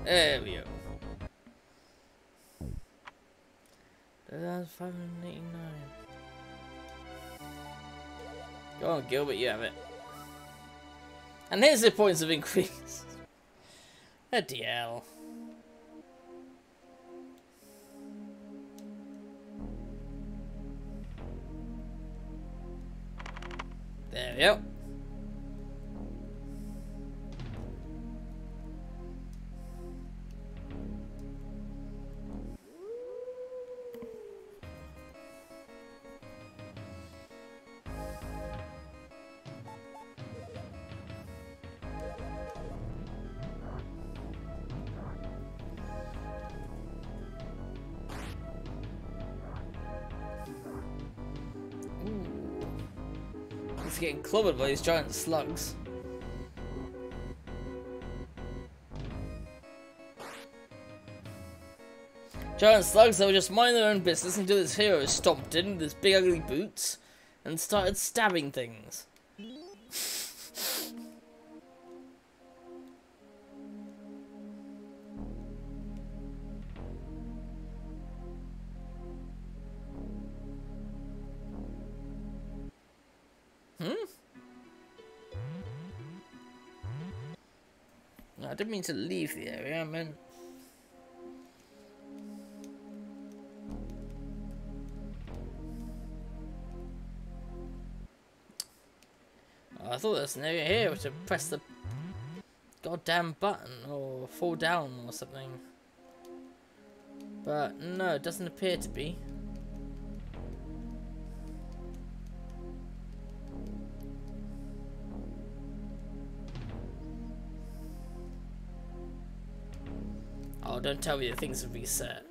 There we go. That's 589. Go on, Gilbert, you have it. And here's the points of increase. Bloody hell. There we go. He's getting clobbered by these giant slugs. Giant slugs that would just mind their own business until this hero stomped in with his big ugly boots and started stabbing things. didn't mean to leave the area, I meant... I thought there was an area here to press the goddamn button or fall down or something. But no, it doesn't appear to be. Oh, don't tell me that things have reset.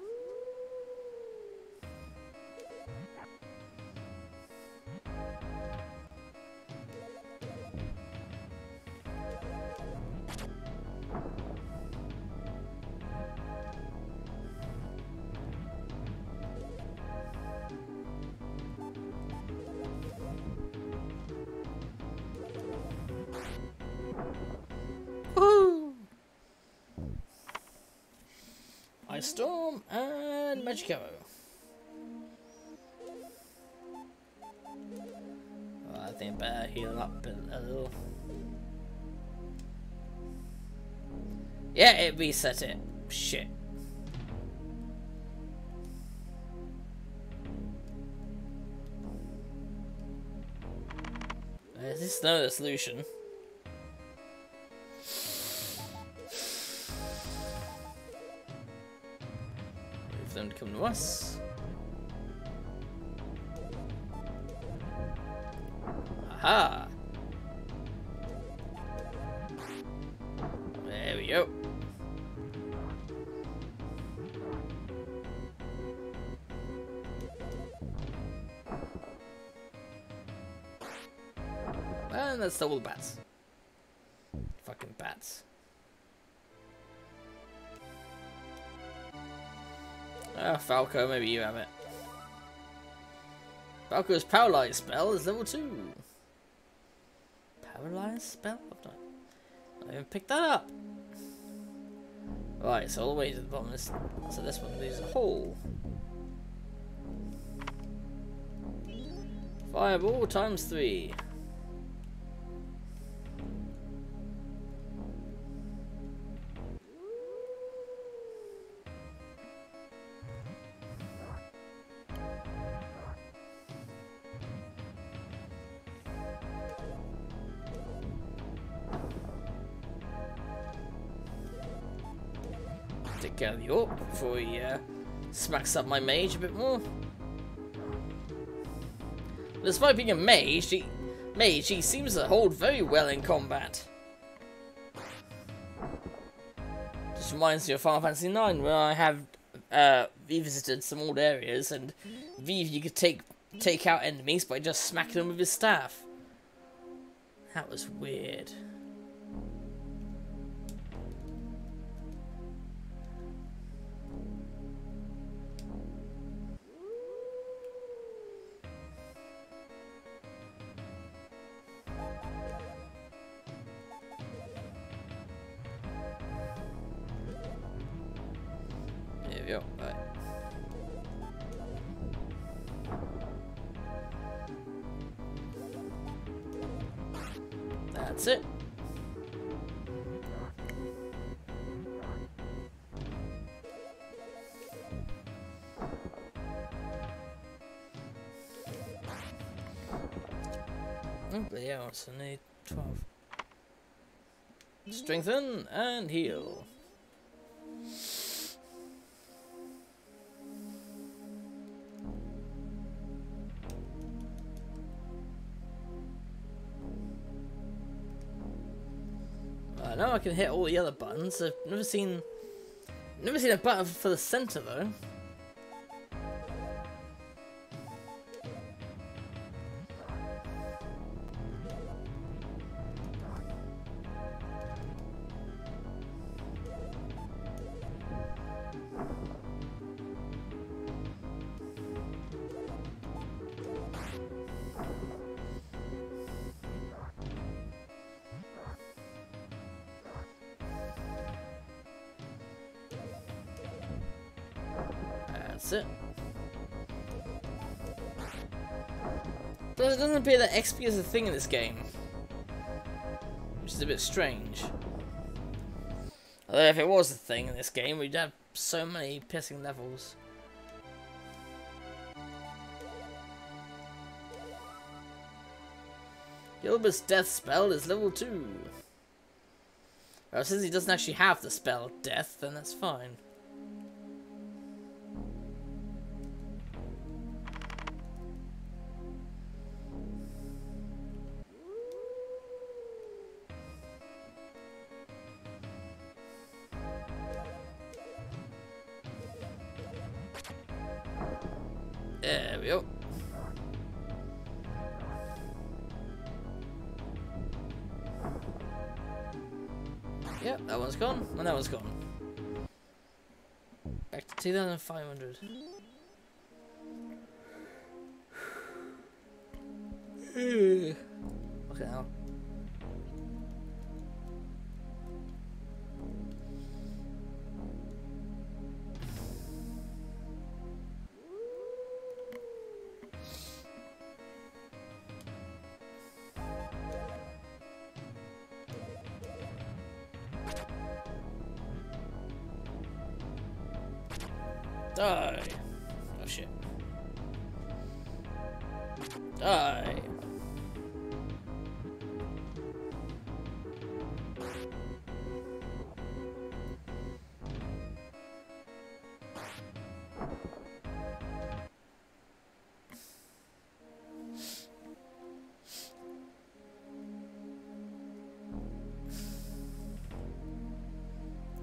Ice Storm and Magic Arrow. Oh, I think I better heal up a little. Yeah, it reset it. Shit. This is no solution. Wait for them to come to us. Aha! There we go. And that's all the bats. Fucking bats. Ah, Falco, maybe you have it. Falco's paralyzed spell is level 2. Paralyzed spell? I even picked that up. Right, so all the way to the bottom of this. So this one leaves a hole. Fireball times 3. Take care of the orc before he smacks up my mage a bit more. Despite being a mage, he seems to hold very well in combat. Just reminds me of Final Fantasy IX, where I have revisited some old areas, and you could take out enemies by just smacking them with his staff. That was weird. There we go. Right. That's it. Oh, but yeah, so I need 12. Strengthen and heal. Now I can hit all the other buttons. I've never seen a button for the center though. That's it. But it doesn't appear that XP is a thing in this game, which is a bit strange. Although if it was a thing in this game, we'd have so many pissing levels. Gilbert's death spell is level 2. Well, since he doesn't actually have the spell death, then that's fine. There we go. Yep, that one's gone, and that one's gone. Back to 2,500. Okay, now. Die. Oh shit. Die.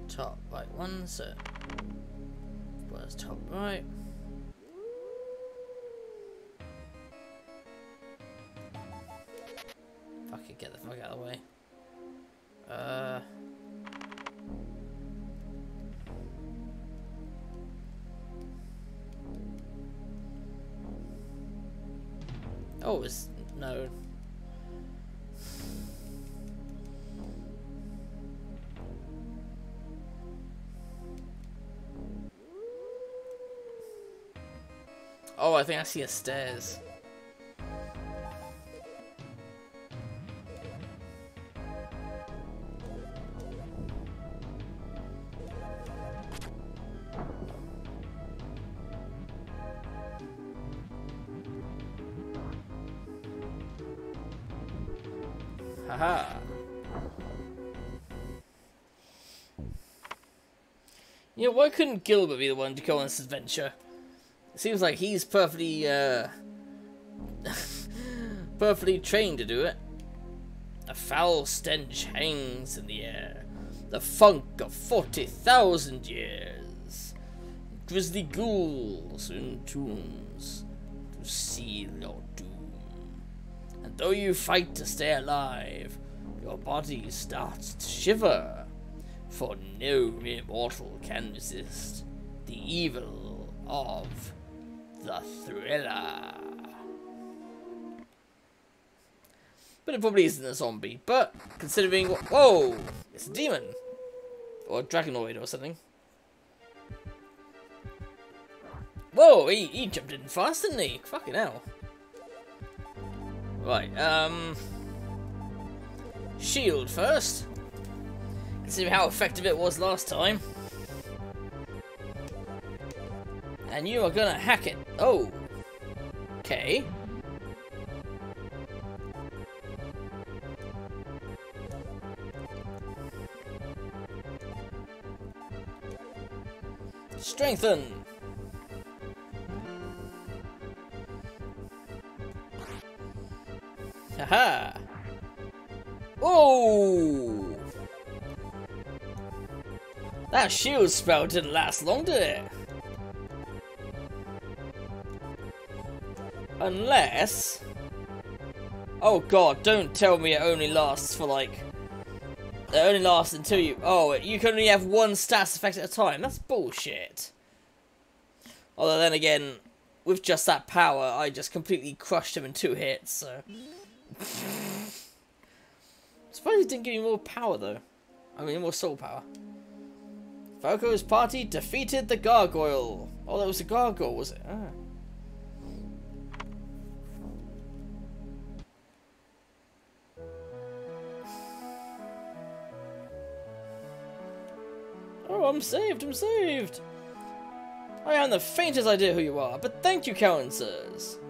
Top right one, so where's top right? Fuck it, get the fuck out of the way. Oh, it's no. Oh, I think I see a stairs. Haha. You know, why couldn't Gilbert be the one to go on this adventure? It seems like he's perfectly, perfectly trained to do it. A foul stench hangs in the air. The funk of 40,000 years. Grisly ghouls in tombs to seal your doom. And though you fight to stay alive, your body starts to shiver. For no immortal can resist the evil of the Thriller. But it probably isn't a zombie. But considering what, whoa, it's a demon or a dragonoid or something. Whoa, he jumped in fast, didn't he? Fucking hell. Right, shield first. Considering how effective it was last time. And you are gonna hack it. Oh. Okay. Strengthen. Haha. Oh. That shield spell didn't last long, did it? Unless... Oh god, don't tell me it only lasts for like... It only lasts until you... Oh, you can only have one stats effect at a time. That's bullshit. Although then again, with just that power, I just completely crushed him in 2 hits, so... Surprised it didn't give me more power though. I mean, more soul power. Falco's party defeated the gargoyle. Oh, that was a gargoyle, was it? Ah. Oh, I'm saved, I'm saved! I haven't the faintest idea who you are, but thank you, kind sirs.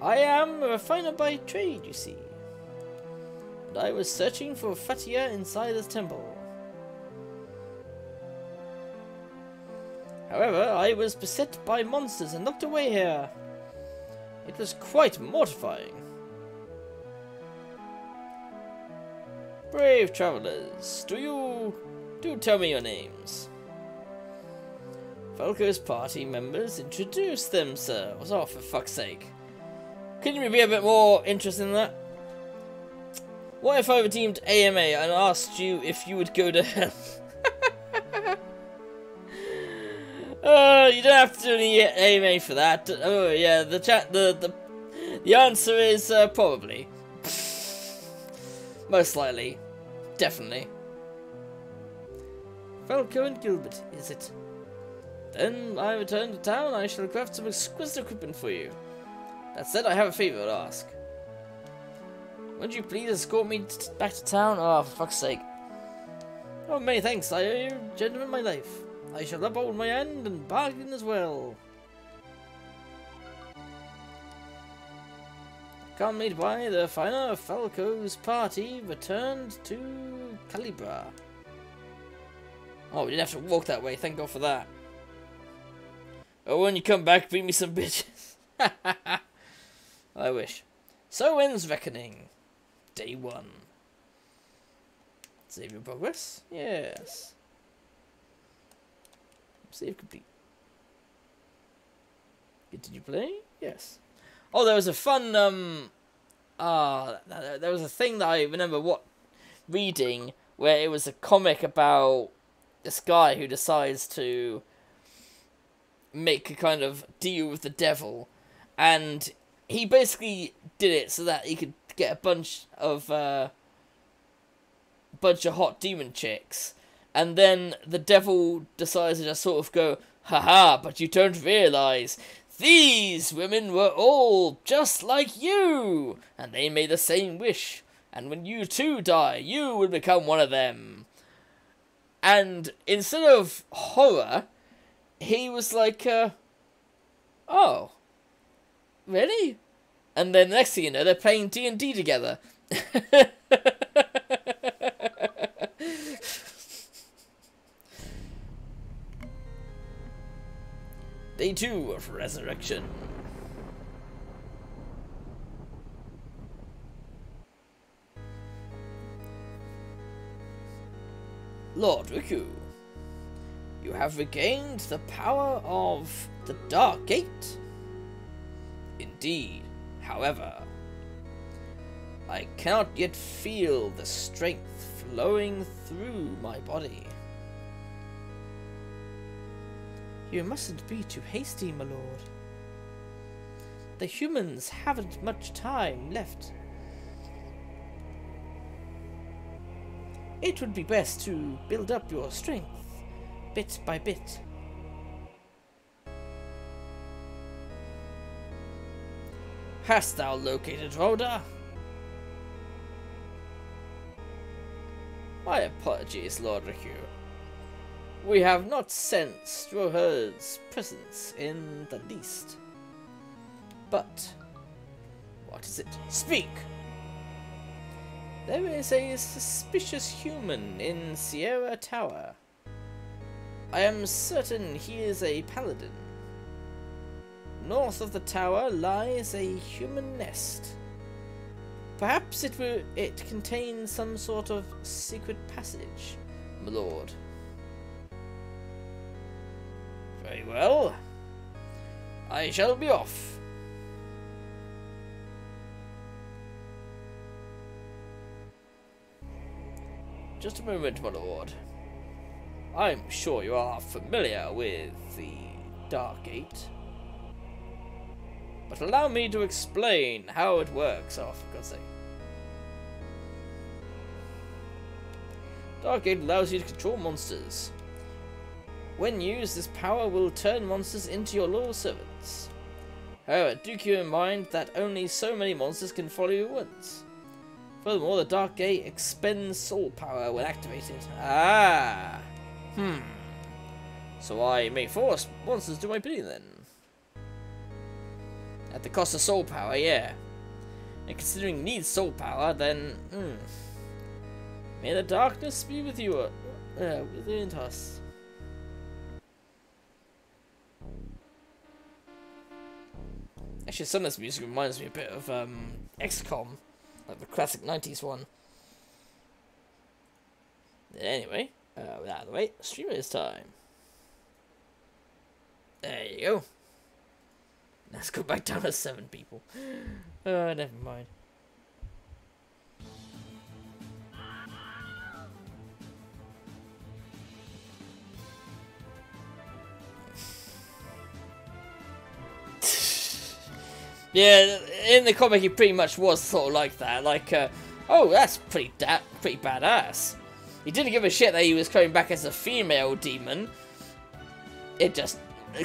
I am a refiner by trade, you see. And I was searching for Fatia inside this temple. However, I was beset by monsters and locked away here. It was quite mortifying. Brave travelers, do tell me your names. Falco's party members introduce themselves. Oh, for fuck's sake. Couldn't you be a bit more interested in that? What if I redeemed AMA and asked you if you would go to hell? You don't have to do any AMA for that. Oh yeah, the answer is probably. Most likely. Definitely. Falco and Gilbert, is it? Then I return to town. I shall craft some exquisite equipment for you. That said, I have a favour to ask. Would you please escort me back to town? Oh, for fuck's sake. Oh, many thanks. I owe you, gentlemen, my life. I shall uphold my end and bargain as well. Accompanied by the refiner, Falco's party returned to Calibra. Oh, we didn't have to walk that way. Thank God for that. Oh, when you come back, bring me some bitches. I wish. So ends Reckoning. Day 1. Save your progress? Yes. Save complete. Continue play? Yes. Oh, there was a fun, there was a thing that I remember reading where it was a comic about this guy who decides to make a kind of deal with the devil, and he basically did it so that he could get a bunch of hot demon chicks, and then the devil decides to just sort of go, haha, but you don't realise these women were all just like you, and they made the same wish, and when you too die, you will become one of them. And instead of horror, he was like, oh, really? And then next thing you know, they're playing D&D together. Day 2 of Resurrection. Lord Riku, you have regained the power of the Dark Gate. Indeed, however, I cannot yet feel the strength flowing through my body. You mustn't be too hasty, my lord. The humans haven't much time left. It would be best to build up your strength, bit by bit. Hast thou located Rhoda? My apologies, Lord Riku. We have not sensed Roher's presence in the least. But, what is it? Speak! There is a suspicious human in Sierra Tower. I am certain he is a paladin. North of the tower lies a human nest. Perhaps it contains some sort of secret passage, my lord. Very well. I shall be off. Just a moment, my lord. I'm sure you are familiar with the Dark Gate. But allow me to explain how it works. Oh, for God's sake. Dark Gate allows you to control monsters. When used, this power will turn monsters into your loyal servants. However, do keep in mind that only so many monsters can follow you once. Furthermore, the Dark Gate expends soul power when activated. Ah! So I may force monsters to my bidding then. At the cost of soul power, yeah. And considering you need soul power, then, may the darkness be with you, within us. Actually, some of this music reminds me a bit of, XCOM, like the classic 90s one. Anyway, with out of the way, streamer is time. There you go. Let's go back down to 7 people. Never mind. Yeah, in the comic he pretty much was sort of like that. Like, oh, that's pretty badass. He didn't give a shit that he was coming back as a female demon. It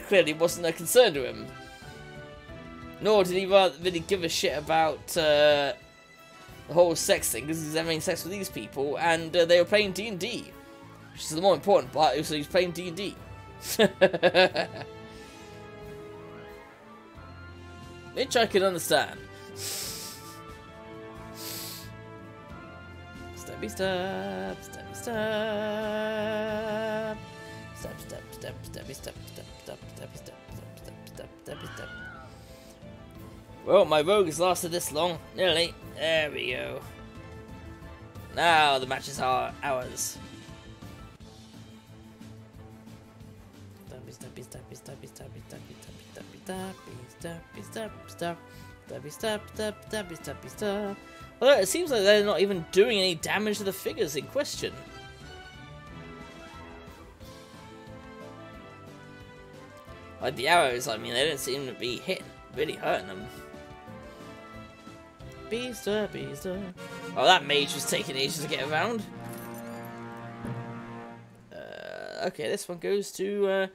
clearly wasn't a concern to him. Nor did he really give a shit about the whole sex thing, because he's having sex with these people, and they were playing D&D. Which is the more important part, so he's playing D&D. Which I can understand. Stabby stab, stabby stab. Stab, stab, stab, stabby stab, stab, stab, stabby stab, stab, stab, stabby stab. Well, my rogue has lasted this long. Nearly. There we go. Now the matches are ours. Stabby, stabby, stabby, stabby, stabby, stabby, stabby, stabby, stabby, stabby, stab, stabby, stab, stab, stabby, stabby, stab. Although it seems like they're not even doing any damage to the figures in question. Like the arrows, I mean, they don't seem to be really hurting them. Beaster, beaster. Oh, that mage was taking ages to get around. Okay, this one goes to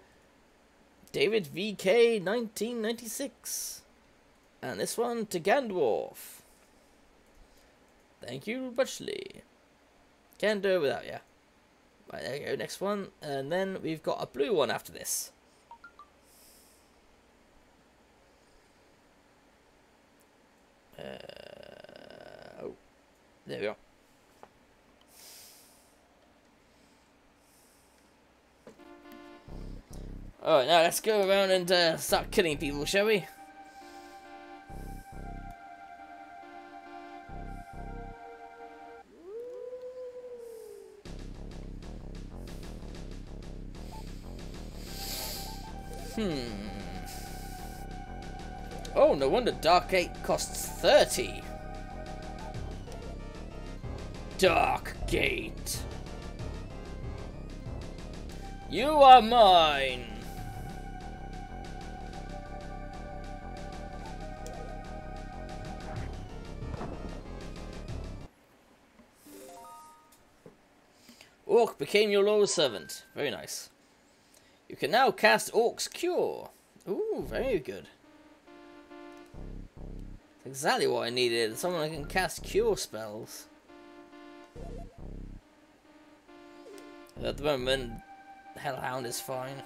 David VK 1996. And this one to Gandalf. Thank you muchly. Can't do it without ya. Right, there you go, next one. And then we've got a blue one after this. Oh, there we go. Alright, now let's go around and start killing people, shall we? Oh, no wonder Dark Gate costs 30. Dark Gate. You are mine. Orc became your loyal servant. Very nice. You can now cast Orc's Cure. Ooh, very good. Exactly what I needed. Someone who can cast cure spells. At the moment, Hellhound is fine.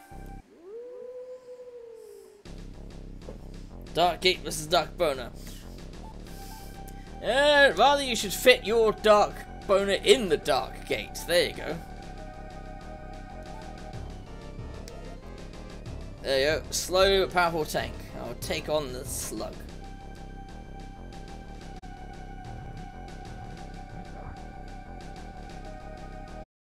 Dark Gate versus Dark Boner. Rather you should fit your Dark Boner in the Dark Gate. There you go. There you go. Slow but powerful tank. I'll take on the slug.